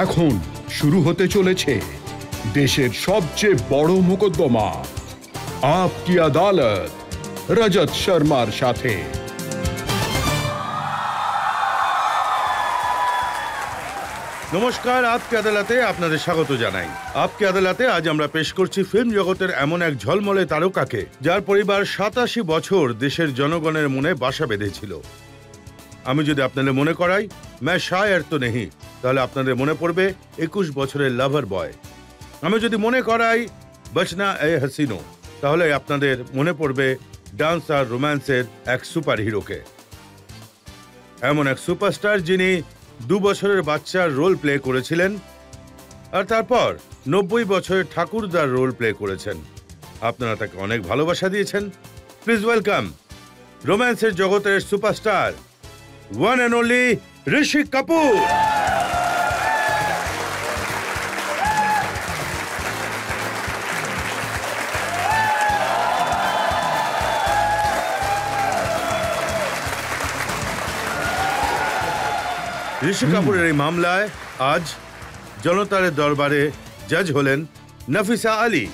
এখন শুরু হতে চলেছে দেশের সবচেয়ে বড় মোকদ্দমা আপকি আদালত রজত শর্মার সাথে। নমস্কার, আপকি আদালতে আপনাদের স্বাগত জানাই। আপকি আদালতে আজ আমরা পেশ করছি ফিল্ম জগতের এমন এক ঝলমলে তারকাকে যার পরিবার ৮৭ বছর দেশের জনগণের মনে বাসা বেঁধেছিল। আমি যদি আপনাদের মনে করাই मैं शायर तो नहीं, তাহলে আপনাদের মনে পড়বে ২১ বছরের লাভার বয়। আমি যদি মনে করাই বচনা এ হাসিনো, তাহলে আপনাদের মনে পড়বে ডান্স আর রোম্যান্সের এক সুপার হিরোকে। এমন এক সুপারস্টার যিনি ২ বছরের বাচ্চার রোল প্লে করেছিলেন আর তারপর ৯০ বছরের ঠাকুরদার রোল প্লে করেছেন। আপনারা তাকে অনেক ভালোবাসা দিয়েছেন। প্লিজ ওয়েলকাম রোম্যান্সের জগতের superstar one and only Rishi Kapoor. ঋষি কাপুরের এই মামলায় আজ জনতার দরবারে জজ হলেন নাফিসা আলী।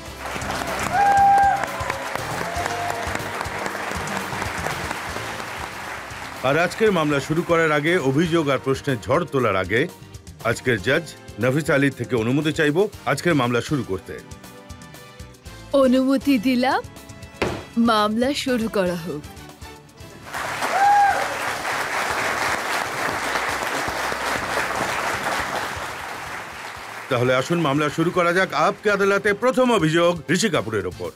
আর আজকের মামলা শুরু করার আগে, অভিযোগ আর প্রশ্নের ঝড় তোলার আগে আজকের জজ নাফিসা আলী থেকে অনুমতি চাইব আজকের মামলা শুরু করতে। অনুমতি দিলাম, মামলা শুরু করা হোক। তাহলে আসুন মামলা শুরু করা যাক। আপকি আদালতে প্রথম অভিযোগ ঋষি কাপুরের ওপর।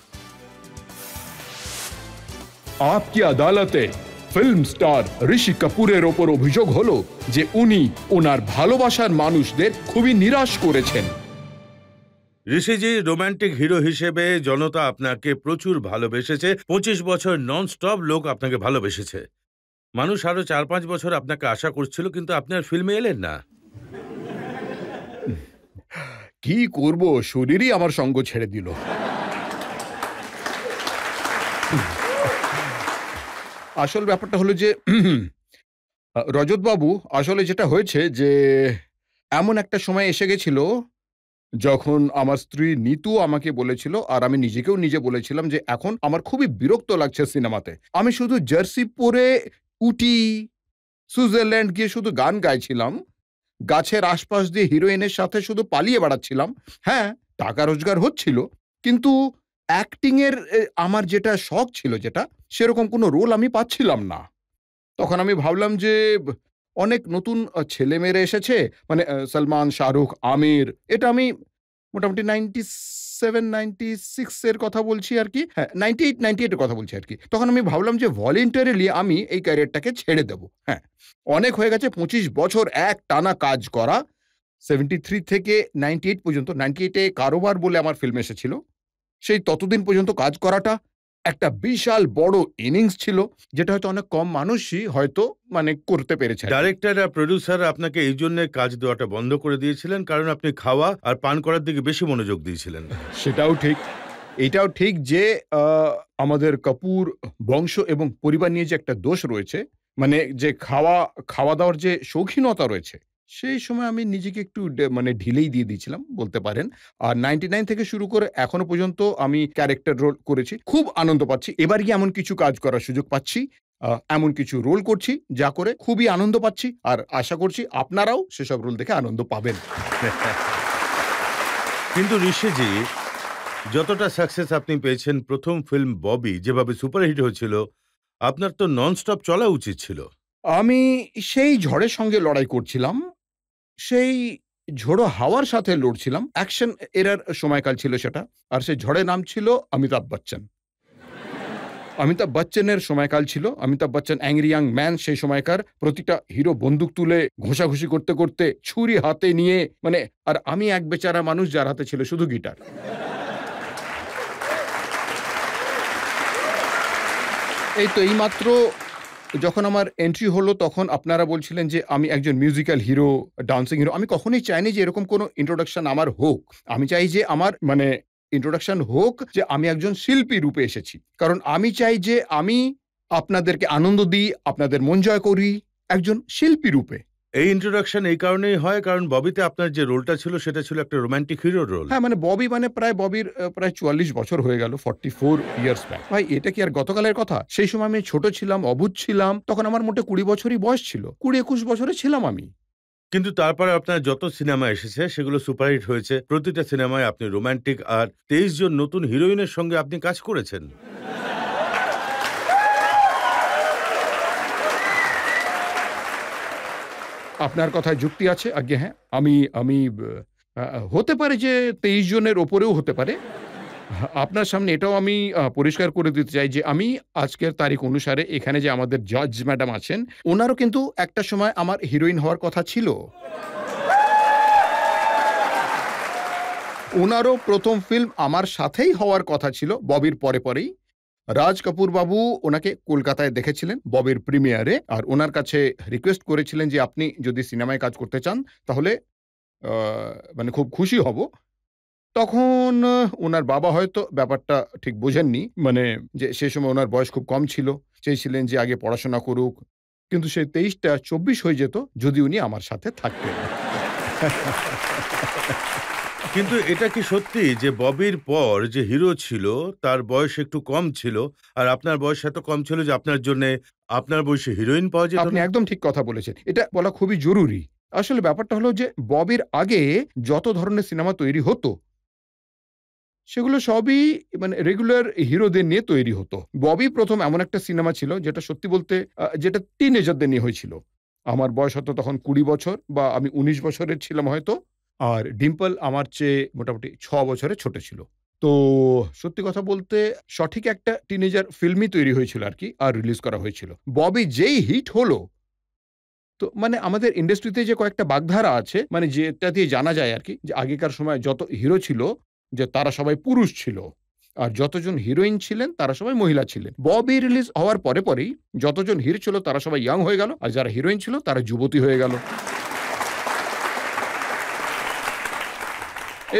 আপকি আদালতে ফিল্ম স্টার ঋষি কাপুরের ওপর অভিযোগ হলো যে উনি ওনার ভালোবাসার মানুষদের খুবই নিরাশ করেছেন। ঋষিজি, রোমান্টিক হিরো হিসেবে জনতা আপনাকে প্রচুর ভালোবেসেছে। ২৫ বছর নন স্টপ লোক আপনাকে ভালোবেসেছে। মানুষ আরো ৪-৫ বছর আপনাকে আশা করছিল, কিন্তু আপনি আর ফিল্মে এলেন না। কি করব, শরীরই আমার সঙ্গ ছেড়ে দিল। আসল ব্যাপারটা হলো যে রজত বাবু, আসলে যেটা হয়েছে যে এমন একটা সময় এসে গেছিল যখন আমার স্ত্রী নিতু আমাকে বলেছিল, আর আমি নিজেকেও নিজে বলেছিলাম যে এখন আমার খুবই বিরক্ত লাগছে সিনেমাতে। আমি শুধু জার্সি পরে উটি সুইজারল্যান্ড গিয়ে শুধু গান গাইছিলাম, গাছের আশপাশ দিয়ে হিরোইনের সাথে শুধু পালিয়ে বেড়াচ্ছিলাম। হ্যাঁ, টাকা রোজগার হচ্ছিল, কিন্তু অ্যাক্টিং এর আমার যেটা শখ ছিল, যেটা সেরকম কোনো রোল আমি পাচ্ছিলাম না। তখন আমি ভাবলাম যে অনেক নতুন ছেলেমেয়েরা এসেছে, মানে সলমান, শাহরুখ, আমির, এটা আমি মোটামুটি 97-96 এর কথা বলছি আর কি, হ্যাঁ 98 এর কথা বলছি আর কি। তখন আমি ভাবলাম যে ভলেন্টারিলি আমি এই ক্যারিয়ারটাকে ছেড়ে দেব। হ্যাঁ, অনেক হয়ে গেছে ২৫ বছর এক টানা কাজ করা। 73 থেকে 98 পর্যন্ত, 98-এ কারোবার বলে আমার ফিল্ম এসেছিল, সেই ততদিন পর্যন্ত কাজ করাটা একটা বিশাল বড় ইনিংস ছিল, যেটা হয়তো অনেক কম মানুষই হয়তো মানে করতে পেরেছে। ডাইরেক্টর আর প্রডিউসার আপনাকে এই জন্য কাজ দেওয়াটা বন্ধ করে দিয়েছিলেন, কারণ আপনি খাওয়া আর পান করার দিকে বেশি মনোযোগ দিয়েছিলেন। সেটাও ঠিক, এটাও ঠিক যে আমাদের কাপুর বংশ এবং পরিবার নিয়ে যে একটা দোষ রয়েছে, মানে যে খাওয়া দাওয়ার যে শৌখিনতা রয়েছে, সেই সময় আমি নিজেকে একটু মানে ঢিলেই দিয়ে দিয়েছিলাম বলতে পারেন। আর 99 থেকে শুরু করে এখনো পর্যন্ত আমি ক্যারেক্টার রোল করেছি, খুব আনন্দ পাচ্ছি। এবার গিয়ে এমন কিছু কাজ করার সুযোগ পাচ্ছি, এমন কিছু রোল করছি যা করে খুবই আনন্দ পাচ্ছি, আর আশা করছি আপনারাও সেসব রোল দেখে আনন্দ পাবেন। কিন্তু ঋষিজি, যতটা সাকসেস আপনি পেয়েছেন, প্রথম ফিল্ম ববি যেভাবে সুপারহিট হয়েছিল, আপনার তো ননস্টপ চলা উচিত ছিল। আমি সেই ঝড়ের সঙ্গে লড়াই করছিলাম, সেই ঝোড়ো হাওয়ার সাথে লড়ছিলাম। অ্যাকশন এরার সময়কাল ছিল সেটা, আর সেই ঝড়ের নাম ছিল অমিতাভ বচ্চন। অমিতাভ বচ্চনের সময়কাল ছিল। Amitabh Bachchan angry young man, সেই সময়কার প্রতিটা হিরো বন্দুক তুলে ঘষাঘষি করতে করতে, ছুরি হাতে নিয়ে, মানে, আর আমি এক বেচারা মানুষ যার হাতে ছিল শুধু গিটার। এই তো এইমাত্র যখন আমার এন্ট্রি হলো, তখন আপনারা বলছিলেন যে আমি একজন মিউজিক্যাল হিরো, ডান্সিং হিরো। আমি কখনোই চাইনি যে এরকম কোনো ইন্ট্রোডাকশন আমার হোক। আমি চাই যে আমার মানে ইন্ট্রোডাকশন হোক যে আমি একজন শিল্পী রূপে এসেছি। কারণ আমি চাই যে আমি আপনাদেরকে আনন্দ দিই, আপনাদের মন জয় করি একজন শিল্পী রূপে। এই ইন্ট্রোডাকশন এই কারণেই হয় কারণ ববিতে আপনার যে রোলটা ছিল সেটা ছিল একটা রোমান্টিক হিরোর রোল। হ্যাঁ, মানে ববি মানে প্রায় ববির প্রায় ৪৪ বছর হয়ে গেল, 44 ইয়ার্স ব্যাক। ভাই এটা কি আর গতকালের কথা? সেই সময় আমি ছোট ছিলাম, অবুঝ ছিলাম। তখন আমার মোটে ২০ বছরই বয়স ছিল। ২০-২১ বছরের ছিলাম আমি। কিন্তু তারপরে আপনার যত সিনেমা এসেছে সেগুলো সুপারহিট হয়েছে। প্রতিটা সিনেমায় আপনি রোমান্টিক আর ২৩ জন নতুন হিরোইনের সঙ্গে আপনি কাজ করেছেন। আপনার কথায় যুক্তি আছে। আজ্ঞে হ্যাঁ, আমি আমি হতে পারে যে ২৩ জনের ওপরেও হতে পারে। আপনার সামনে এটাও আমি পরিষ্কার করে দিতে চাই যে আমি আজকের তারিখ অনুসারে এখানে যে আমাদের জাজ ম্যাডাম আছেন, উনারও কিন্তু একটা সময় আমার হিরোইন হওয়ার কথা ছিল। উনারও ১ম ফিল্ম আমার সাথেই হওয়ার কথা ছিল ববির পরেই। রাজ কাপুর বাবু ওনাকে কলকাতায় দেখেছিলেন ববির প্রিমিয়ারে। আর উনার কাছে রিকোয়েস্ট করেছিলেন যে, "আপনি যদি সিনেমায় কাজ করতে চান তাহলে আ মানে খুব খুশি হব।" তখন উনার বাবা হয়তো ব্যাপারটা ঠিক বোঝেননি। মানে যে সে সময় উনার বয়স খুব কম ছিল। চেয়েছিলেন যে আগে পড়াশোনা করুক। কিন্তু সেই ২৩ টা ২৪ হয়ে যেত যদি উনি আমার সাথে থাকতেন। কিন্তু এটা কি সত্যি যে ববির পর যে হিরো ছিল তার বয়স একটু কম ছিল আর আপনার বয়স এত কম ছিল যে আপনার জন্যে আপনার বয়সে হিরোইন পাওয়া যেত আপনি না? একদম ঠিক কথা বলেছেন। এটা বলা খুবই জরুরি। আসলে ব্যাপারটা হলো যে ববির আগে যত ধরনের সিনেমা তৈরি হতো, সেগুলো সবই মানে রেগুলার হিরোদের নিয়ে তৈরি হতো। ববি ১ম এমন একটা সিনেমা ছিল যেটা সত্যি বলতে যেটা টিনেজারদের নিয়ে হয়েছিল। আমার বয়স হয়তো তখন ২০ বছর বা আমি ১৯ বছরের ছিলাম হয়তো। আর ডিম্পল আমার চেয়ে মোটামুটি ৬ বছরের ছোট ছিল। তো সত্যি কথা বলতে সঠিক একটা টিনেজার ফিল্মই তৈরি হয়েছিল আরকি আর রিলিজ করা হয়েছিল। ববি যেই হিট হলো, তো মানে আমাদের ইন্ডাস্ট্রিতে যে কয়েকটা বাগধারা আছে, মানে যেটা দিয়ে জানা যায় আরকি যে আগেকার সময় যত হিরো ছিল যে তারা সবাই পুরুষ ছিল। আর যতজন হিরোইন ছিলেন তারা সবাই মহিলা ছিলেন। ববি রিলিজ হওয়ার পরেই যতজন হিরো ছিল তারা সবাই ইয়াং হয়ে গেল। আর যারা হিরোইন ছিল তারা যুবতী হয়ে গেল।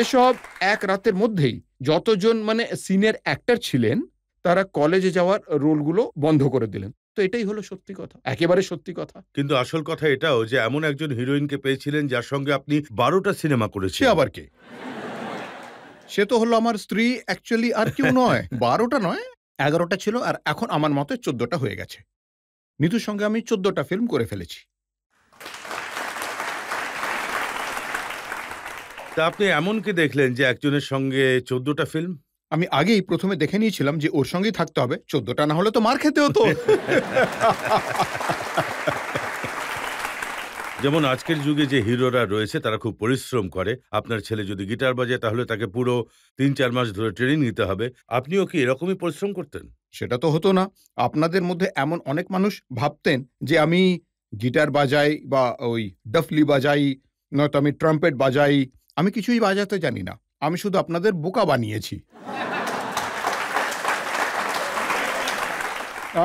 এসব এক রাতের মধ্যেই যতজন মানে সিনিয়র অ্যাক্টর ছিলেন তারা কলেজে যাওয়ার রোলগুলো বন্ধ করে দিলেন। তো এটাই হলো সত্যি কথা। একেবারে সত্যি কথা। কিন্তু আসল কথা এটাও যে এমন একজন হিরোইনকে পেয়েছিলেন যার সঙ্গে আপনি ১২টা সিনেমা সে করেছেন। আবার কে? সে তো হলো আমার স্ত্রী, অ্যাকচুয়ালি আর কেউ নয়। ১২ টা নয়, ১১ টা ছিল আর এখন আমার মতে ১৪ টা হয়ে গেছে। নিতুর সঙ্গে আমি ১৪ টা ফিল্ম করে ফেলেছি। তা আপনি এমন কি দেখলেন যে একজনের সঙ্গে ১৪টা ফিল্ম? আমি আগেই ১ম এ দেখে নিয়েছিলাম যে ওর সঙ্গেই থাকতে হবে। ১৪ টা না হলে তো মার খেতে হতো। যেমন আজকের যুগে যে হিরোরা রয়েছে তারা খুব পরিশ্রম করে। আপনার ছেলে যদি গিটার বাজায় তাহলে তাকে পুরো ৩-৪ মাস ধরে ট্রেনিং নিতে হবে। আপনিও কি এরকমই পরিশ্রম করতেন? সেটা তো হতো না। আপনাদের মধ্যে এমন অনেক মানুষ ভাবতেন যে আমি গিটার বাজাই বা ওই ডফলি বাজাই, নয়তো আমি ট্রাম্পেট বাজাই। আমি কিছুই বাজাতে জানি না। আমি শুধু আপনাদের বোকা বানিয়েছি।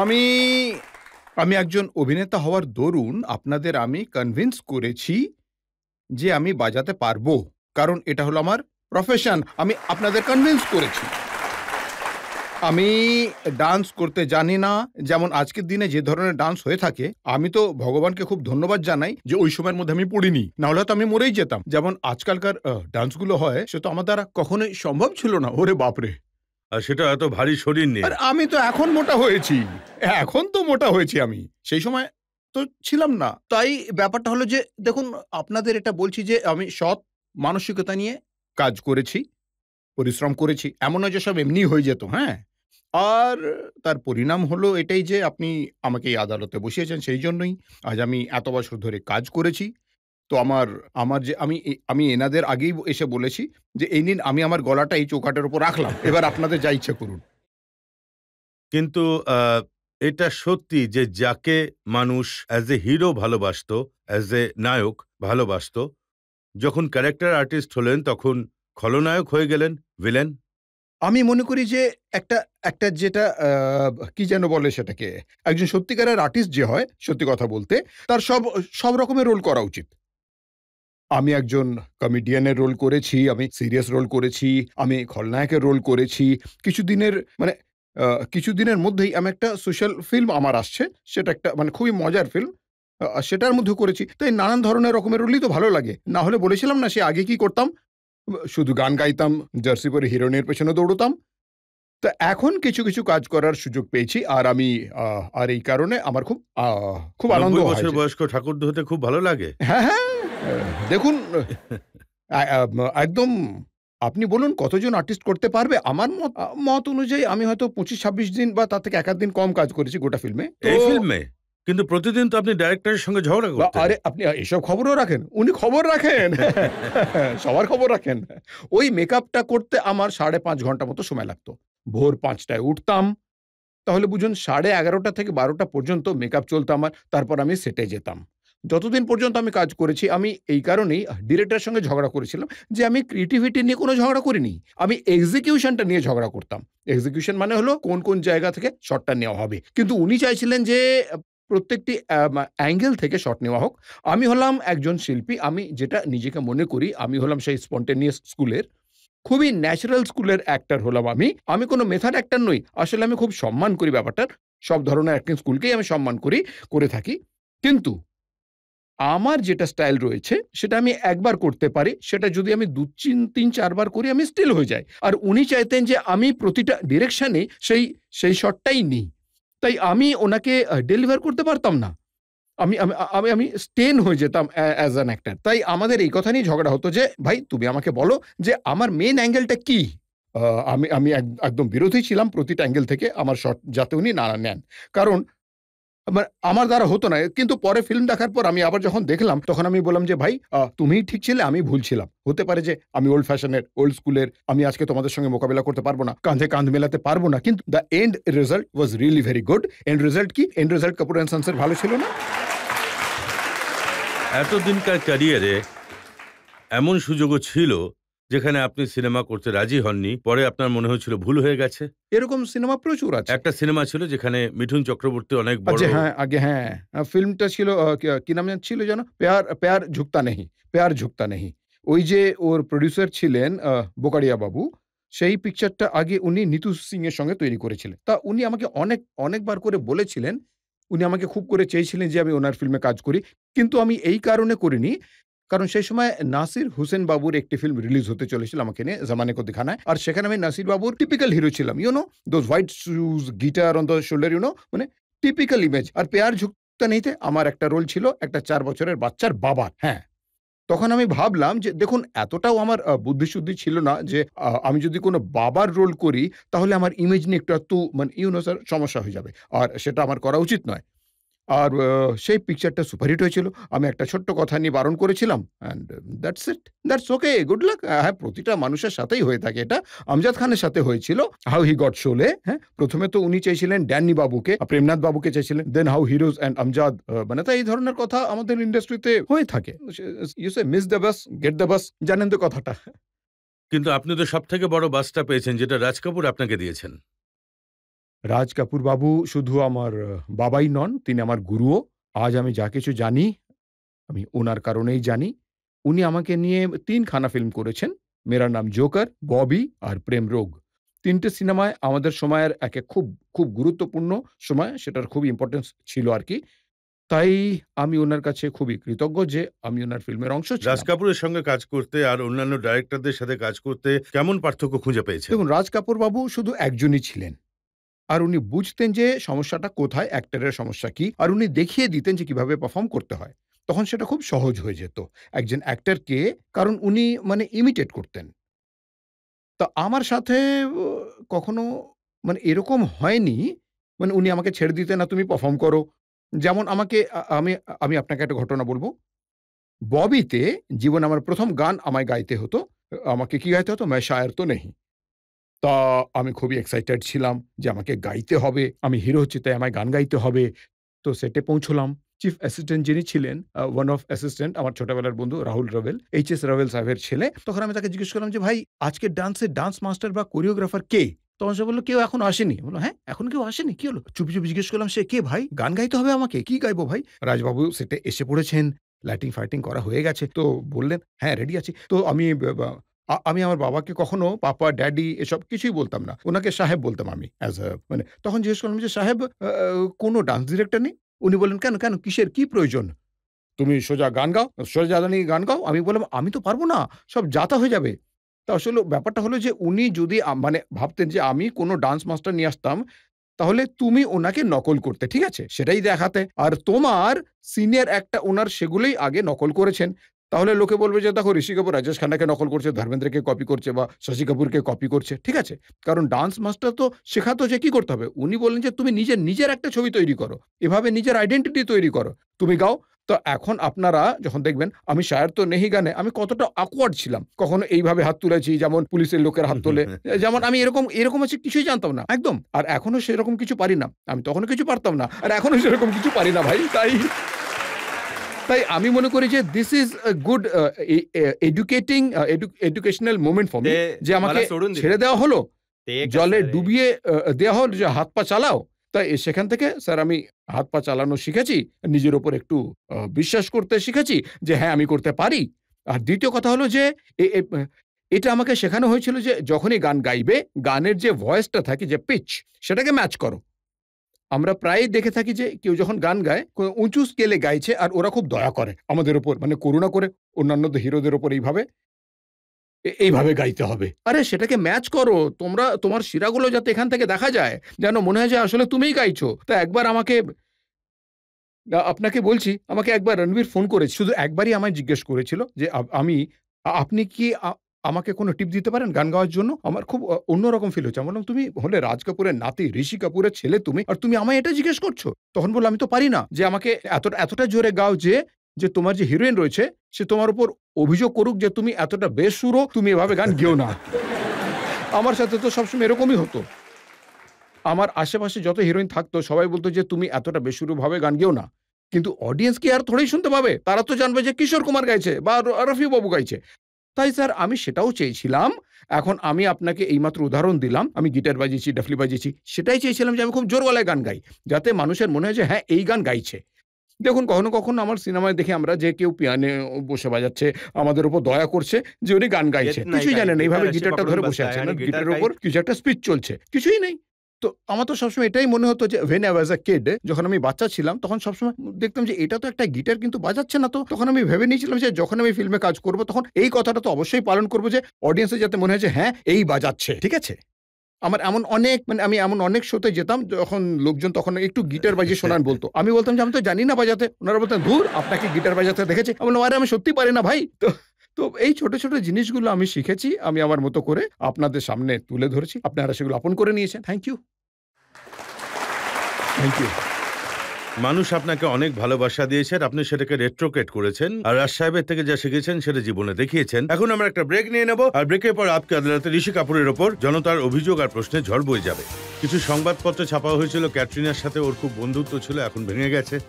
আমি আমি একজন অভিনেতা হওয়ার দরুন আপনাদের আমি কনভিন্স করেছি যে আমি বাজাতে পারবো। কারণ এটা হলো আমার প্রফেশন। আমি আপনাদের কনভিন্স করেছি। আমি ডান্স করতে জানি না। যেমন আজকের দিনে যে ধরনের ডান্স হয়ে থাকে, আমি তো ভগবানকে খুব ধন্যবাদ জানাই যে ওই সময়ের মধ্যে আমি পড়িনি। না হলে তো আমি মরেই যেতাম। যেমন আজকালকার ডান্সগুলো হয় সে তো আমার দ্বারা কখনোই সম্ভব ছিল না। ওরে বাপরে! আর সেটা এত ভারী শরীর নিয়ে। আর আমি তো এখন মোটা হয়েছি। এখন তো মোটা হয়েছি আমি। সেই সময় তো ছিলাম না। তাই ব্যাপারটা হলো যে দেখুন আপনাদের এটা বলছি যে আমি সৎ মানসিকতা নিয়ে কাজ করেছি, পরিশ্রম করেছি। এমন নয় যে সব এমনিই হয়ে যেত, হ্যাঁ? আর তার পরিণাম হলো এটাই যে আপনি আমাকে এই আদালতে বসিয়েছেন সেইজন্যই আজ আমি এত বছর ধরে কাজ করেছি। তো আমার আমার যে আমি এনাদের আগেই এসে বলেছি যে, "এই নিন আমি আমার গলাটা এই চৌকাঠের উপর রাখলাম। এবার আপনাদের যা ইচ্ছা করুন।" কিন্তু আ এটা সত্যি যে যাকে মানুষ অ্যাজ এ হিরো ভালোবাসতো, অ্যাজ এ নায়ক ভালোবাসতো, যখন ক্যারেক্টার আর্টিস্ট হলেন তখন খলনায়ক হয়ে গেলেন, ভিলেন। আমি মনে করি যে একটা একটা যেটা কি যেন বলে সেটাকে? একজন সত্যিকারের আর্টিস্ট যে হয়, সত্যি কথা বলতে, তার সব রকমের রোল করা উচিত। আমি একজন কমেডিয়ানের রোল করেছি, আমি সিরিয়াস রোল করেছি, আমি খলনায়কের রোল করেছি। কিছুদিনের মানে কিছুদিনের মধ্যেই আমি একটা সোশ্যাল ফিল্ম আমার আসছে। সেটা একটা মানে খুবই মজার ফিল্ম। সেটার মধ্যেও করেছি। তাই নানান ধরনের রকমের রোলই তো ভালো লাগে। না হলে বলেছিলাম না সে আগে কি করতাম? শুধু গান গাইতাম, জার্সি পরে হিরোইনের পেছনে দৌড়তাম। তো এখন কিছু, কিছু কাজ করার সুযোগ পেয়েছি। আর আমি আর এই কারণে আমার খুব আনন্দ ৯০ হয় বছর যে বয়স্ক ঠাকুরদা হতে খুব ভালো লাগে? হ্যাঁ, হ্যাঁ। দেখুন আ আ একদম আপনি বলুন কতজন আর্টিস্ট করতে পারবে? আমার মত অনুযায়ী আমি হয়তো ২৫-২৬ দিন বা তার থেকে ১ আধ দিন কম কাজ করেছি গোটা ফিল্মে। তো এই ফিল্মে? কিন্তু প্রতিদিন তো আপনি ডাইরেক্টরের সঙ্গে ঝগড়া করতেন। আরে আপনি এসব খবরও রাখেন? উনি খবর রাখেন। সবার খবর রাখেন। ওই মেকআপটা করতে আমার ৫.৫ ঘন্টা মতো সময় লাগতো। ভোর ৫ টায় উঠতাম। তাহলে বুঝুন 11:30 থেকে 12টা পর্যন্ত মেকআপ চলত আমার। তারপর আমি সেটে যেতাম। যতদিন পর্যন্ত আমি কাজ করেছি আমি এই কারণেই ডিরেক্টরের সঙ্গে ঝগড়া করেছিলাম যে আমি ক্রিয়েটিভিটি নিয়ে কোনো ঝগড়া করিনি। আমি এক্সিকিউশনটা নিয়ে ঝগড়া করতাম। এক্সিকিউশন মানে হলো কোন জায়গা থেকে শটটা নেওয়া হবে। কিন্তু উনি চাইছিলেন যে প্রত্যেকটি অ্যাঙ্গেল থেকে শট নেওয়া হোক। আমি হলাম একজন শিল্পী। আমি যেটা নিজেকে মনে করি আমি হলাম সেই স্পন্টেনিয়াস স্কুলের। খুবই ন্যাচারাল স্কুলের অ্যাক্টর হলাম আমি। আমি কোনো মেথড অ্যাক্টর নই। আসলে আমি খুব সম্মান করি ব্যাপারটার। সব ধরনের অ্যাক্টিং স্কুলকেই আমি সম্মান করি, করে থাকি। কিন্তু আমার যেটা স্টাইল রয়েছে সেটা আমি একবার করতে পারি। সেটা যদি আমি ৩-৪ বার করি আমি স্টিল হয়ে যাই। আর উনি চাইতেন যে আমি প্রতিটা ডিরেকশনে সেই শটটাই নিই। তাই আমি ওনাকে ডেলিভার করতে পারতাম না। আমি আমি আমি আমি স্টেন হয়ে যেতাম অ্যাজ অ্যান অ্যাক্টর। তাই আমাদের এই কথা নিয়ে ঝগড়া হতো যে, "ভাই তুমি আমাকে বলো যে আমার মেইন অ্যাঙ্গেলটা কি?" আ আমি আমি একদম বিরোধী ছিলাম প্রতিটা অ্যাঙ্গেল থেকে আমার শট যাতে উনি না নেন। কারণ আমার দ্বারা হতো না। কিন্তু পরে ফিল্ম দেখার পর আমি আবার যখন দেখলাম তখন আমি বললাম যে, "ভাই তুমিই ঠিক ছিলে, আমি ভুল ছিলাম। হতে পারে যে আমি ওল্ড ফ্যাশনের, ওল্ড স্কুলের, আমি আজকে তোমাদের সঙ্গে মোকাবিলা করতে পারব না। কাঁধে কাঁধ মেলাতে পারব না। কিন্তু the end result was really very good." End result কি? End result Kapoor and Sons এর ভালো ছিল না? এতদিনকার ক্যারিয়ারে এমন সুযোগও ছিল যেখানে আপনি সিনেমা করতে রাজি হননি। পরে আপনার মনে হয়েছিল ভুল হয়ে গেছে? এরকম সিনেমা প্রচুর আছে। একটা সিনেমা ছিল যেখানে মিঠুন চক্রবর্তী অনেক বড়। আচ্ছা হ্যাঁ, আগে হ্যাঁ। ফিল্মটা ছিল কি নাম যেন ছিল যেন? প্যার প্যার ঝুকতা নেহি, প্যার ঝুকতা নেহি। ওই যে ওর প্রোডিউসার ছিলেন বোকারিয়া বাবু। সেই পিকচারটা আগে উনি নিতু সিং এর সঙ্গে তৈরি করেছিলেন। তা উনি আমাকে অনেকবার করে বলেছিলেন, উনি আমাকে খুব করে চেয়েছিলেন যে আমি উনার ফিল্মে কাজ করি। কিন্তু আমি এই কারণে করিনি, কারণ সেই সময় নাসির হুসেন বাবুর একটি ফিল্ম রিলিজ হতে চলেছিল আমাকে নিয়ে, 'জামানে কো দিখানা হ্যায়'। আর সেখানে আমি নাসির বাবুর টিপিক্যাল হিরো ছিলাম। You know those white shoes, guitar on the shoulder, you know মানে টিপিক্যাল ইমেজ। আর 'প্যার ঝুকতা নেহিতে' আমার একটা রোল ছিল একটা ৪ বছরের বাচ্চার বাবার। হ্যাঁ, তখন আমি ভাবলাম যে দেখুন এতটাও আমার বুদ্ধি-শুদ্ধি ছিল না যে আমি যদি কোনো বাবার রোল করি তাহলে আমার ইমেজ নিয়ে একটু আধটু মানে ইউ নো স্যার সমস্যা হয়ে যাবে। আর সেটা আমার করা উচিত নয়। আর সেই পিকচারটা সুপারহিট হয়েছিল। আমি একটা ছোট্ট কথা নিয়ে বারণ করেছিলাম and that's it. That's okay, good luck. হ্যাঁ, প্রতিটা মানুষের সাথেই হয়ে থাকে এটা। আমজাদ খানের সাথে হয়েছিল। হাউ হি গট শোলে, হ্যাঁ? ১ম এ তো উনি চেয়েছিলেন ড্যানি বাবুকে, প্রেমনাথ বাবুকে চেয়েছিলেন। Then how heroes and Amjad মানে তো এই ধরনের কথা আমাদের ইন্ডাস্ট্রিতে হয়ে থাকে। You say miss the bus, get the bus. জানেন তো কথাটা। কিন্তু আপনি তো সবথেকে বড় বাসটা পেয়েছেন যেটা রাজ কাপুর আপনাকে দিয়েছেন। রাজ কাপুর বাবু শুধু আমার বাবাই নন, তিনি আমার গুরুও। আজ আমি যা কিছু জানি আমি উনার কারণেই জানি। উনি আমাকে নিয়ে ৩ খানা ফিল্ম করেছেন। 'মেরা নাম জোকার', 'ববি' আর 'প্রেম রোগ'। ৩ টে সিনেমায় আমাদের সময়ের খুব গুরুত্বপূর্ণ সময়। সেটার খুব ইম্পোর্টেন্স ছিল আরকি। তাই আমি উনার কাছে খুবই কৃতজ্ঞ যে আমি উনার ফিল্মের অংশ রাজ ছিলাম। কাপুরের সঙ্গে কাজ করতে আর অন্যান্য ডাইরেক্টরদের সাথে কাজ করতে কেমন পার্থক্য খুঁজে পেয়েছেন? দেখুন রাজ কাপুর বাবু শুধু একজনই ছিলেন। আর উনি বুঝতেন যে সমস্যাটা কোথায়, অ্যাক্টরের সমস্যা কি? আর উনি দেখিয়ে দিতেন যে কিভাবে পারফর্ম করতে হয়। তখন সেটা খুব সহজ হয়ে যেত। একজন অ্যাক্টরকে কারণ উনি মানে ইমিটেট করতেন। তো আমার সাথে ও কখনো মানে এরকম হয়নি, মানে উনি আমাকে ছেড়ে দিতেন, "না তুমি পারফর্ম করো।" যেমন আমাকে আমি আপনাকে একটা ঘটনা বলব। ববিতে জীবনে আমার ১ম গান আমায় গাইতে হতো। আমাকে কি গাইতে হতো? "मैं शायर तो नहीं।" তা আমি খুবই এক্সাইটেড ছিলাম যে আমাকে গাইতে হবে। আমি হিরো হচ্ছি তাই আমায় গান গাইতে হবে। তো সেটে পৌঁছলাম। চিফ অ্যাসিস্ট্যান্ট যিনি ছিলেন, ওয়ান অফ অ্যাসিস্ট্যান্ট আমার ছোটবেলার বন্ধু রাহুল রাভেল, এইচ.এস. রাভেল সাহেবের ছেলে। তখন আমি তাকে জিজ্ঞেস করলাম যে, "ভাই আজকের ডান্সের ডান্স মাস্টার বা কোরিওগ্রাফার কে?" তখন সে বলল, "কেউ এখনো আসেনি।" বললাম, "হ্যাঁ? এখন কেউ আসেনি? কি হলো?" চুপি জিজ্ঞেস করলাম, "সে কে ভাই? গান গাইতে হবে আমাকে? কি গাইবো ভাই?" রাজবাবু সেটে এসে পড়েছেন। লাইটিং-ফাইটিং করা হয়ে গেছে। তো বললেন, "হ্যাঁ, রেডি আছি।" তো আমি ব বা আমি আমার বাবাকে কখনো পাপা, ড্যাডি এসব কিছুই বলতাম না। উনাকে সাহেব বলতাম আমি। অ্যাজ আ মানে তখন জিজ্ঞেস করলাম যে, "সাহেব কোনো ডান্স ডিরেক্টর নেই?" উনি বললেন, "কেন, কেন? কিসের কি প্রয়োজন? তুমি সোজা গান গাও, সোজা দাঁড়িয়ে গান গাও।" আমি বললাম, "আমি তো পারব না। সব যাতা হয়ে যাবে।" তো আসলে ব্যাপারটা হলো যে উনি যদি মানে ভাবতেন যে আমি কোনো ডান্স মাস্টার নিয়ে আসতাম, তাহলে তুমি ওনাকে নকল করতে, ঠিক আছে? সেটাই দেখাতে। আর তোমার সিনিয়র একটা ওনার সেগুলোই আগে নকল করেছেন। তাহলে লোকে বলবে যে দেখো ঋষি কাপুর রাজেশ খান্নাকে নকল করছে, ধর্মেন্দ্রকে কপি করছে বা শশী কাপুরকে কপি করছে। ঠিক আছে? কারণ ডান্স মাস্টার তো শেখাতো যে কি করতে হবে। উনি বললেন যে তুমি নিজের একটা ছবি তৈরি করো। এভাবে নিজের আইডেন্টিটি তৈরি করো। তুমি গাও। তো এখন আপনারা যখন দেখবেন আমি শায়ের তো নেহি গানে আমি কতটা awkward ছিলাম। কখনো এইভাবে হাত তুলেছি যেমন পুলিশের লোকের হাত তোলে। যেমন আমি এরকম হচ্ছে কিছুই জানতাম না। একদম। আর এখনো সেরকম কিছু পারি না। আমি তখনও কিছু পারতাম না। আর এখনো সেরকম কিছু পারি না ভাই। তাই আমি মনে করি যে this is a good educating educational moment for me ते যে আমাকে मला सोडून ছেড়ে दिलं. দেওয়া হলো, ते कसं জলে रे? ডুবিয়ে দেওয়া হলো যে হাত পা চালাও। তাই সেখান থেকে স্যার আমি হাত পা চালানো শিখেছি। নিজের উপর একটু বিশ্বাস করতে শিখেছি যে হ্যাঁ, আমি করতে পারি। আর দ্বিতীয় কথা হলো যে এ এ এটা আমাকে শেখানো হয়েছিল যে যখনই গান গাইবে, গানের যে ভয়েসটা থাকে যে পিচ সেটাকে ম্যাচ করো। আমরা প্রায়ই দেখে থাকি যে কেউ যখন গান গায় উঁচু স্কেলে গাইছে আর ওরা খুব দয়া করে আমাদের উপর মানে করুণা করে অন্যান্য হিরোদের উপর এইভাবে গাইতে হবে। আরে সেটাকে ম্যাচ করো। তোমার শিরাগুলো যাতে এখান থেকে দেখা যায়। যেন মনে হয় যে আসলে তুমিই গাইছো। তো একবার আপনাকে বলছি, আমাকে একবার রণবীর ফোন করেছে। শুধু একবারই আমায় জিজ্ঞেস করেছিল যে আপনি কি আমাকে কোনো টিপ দিতে পারেন গান গাওয়ার জন্য? আমার খুব অন্যরকম ফিল হচ্ছে। আমি বললাম, "তুমি হলে রাজ কাপুরের নাতি, ঋষি কাপুরের ছেলে তুমি। আর তুমি আমায় এটা জিজ্ঞেস করছো?" তখন বলল, "আমি তো পারি না যে আমাকে এতটা জোরে গাও যে তোমার যে হিরোইন রয়েছে সে তোমার উপর অভিযোগ করুক যে তুমি এতটা বেসুরো, তুমি এভাবে গান গেও না।" আমার সাথে তো সবসময় এরকমই হতো। আমার আশেপাশে যত হিরোইন থাকতো সবাই বলত যে, "তুমি এতটা বেসুরোভাবে গান গেও না।" কিন্তু অডিয়েন্স কি আর থোড়াই শুনতে পাবে? তারা তো জানবে যে কিশোর কুমার গাইছে বা রফি বাবু গাইছে। তাই স্যার আমি সেটাও চেয়েছিলাম। এখন আমি আপনাকে এইমাত্র উদাহরণ দিলাম। আমি গিটার বাজিয়েছি, ডাফলি বাজিয়েছি। সেটাই চেয়েছিলাম যে আমি খুব জোর গলায় গান গাই। যাতে মানুষের মনে হয় যে হ্যাঁ, এই গান গাইছে। দেখুন কখনো আমার সিনেমায় দেখি আমরা যে কেউ পিয়ানো বসে বাজাচ্ছে, আমাদের উপর দয়া করছে যে উনি গান গাইছে। येत नाही কিছুই काही. জানে না। এইভাবে गिटार अशी গিটারটা पकडून ধরে বসে बसताय আছে आणि না गिटार গিটারের काही উপর কিছু একটা স্পিচ চলছে। কিছুই নেই। তো আমার তো সবসময় এটাই মনে হতো যে when I was a kid যখন আমি বাচ্চা ছিলাম তখন সবসময় দেখতাম যে এটা তো একটা গিটার কিন্তু বাজাচ্ছে না তো। তখন আমি ভেবে নিয়েছিলাম যে যখন আমি ফিল্মে কাজ করব তখন এই কথাটা তো অবশ্যই পালন করব যে অডিয়েন্সের যাতে মনে হয় যে হ্যাঁ, এই বাজাচ্ছে। ঠিক আছে? আমার এমন অনেক মানে আমি এমন অনেক শোতে যেতাম যখন লোকজন তখন একটু গিটার বাজিয়ে শোনান বলতো। আমি বলতাম যে আমি তো জানি না বাজাতে। উনারা বলতেন, "ধুর আপনাকে গিটার বাজাতে দেখেছি।" আমি বললাম, "আরে আমি সত্যিই পারি না ভাই।" তো এই ছোট জিনিসগুলো আমি শিখেছি। আমি আমার মতো করে আপনাদের সামনে তুলে ধরেছি। আপনারা সেগুলো আপন করে নিয়েছেন। Thank you. Thank you. মানুষ আপনাকে অনেক ভালোবাসা দিয়েছেন, আপনি সেটাকে রেট্রোকেট করেছেন, আর রাজ সাহেবের থেকে যা শিখেছেন সেটা জীবনে দেখিয়েছেন। এখন আমরা একটা ব্রেক নিয়ে নেব, আর ব্রেকের পর আপকে আদালতে ঋষি কাপুরের ওপর জনতার অভিযোগ আর প্রশ্নে ঝড় বয়ে যাবে। কিছু সংবাদপত্রে ছাপা হয়েছিল ক্যাটরিনার সাথে ওর খুব বন্ধুত্ব ছিল, এখন ভেঙে গেছে।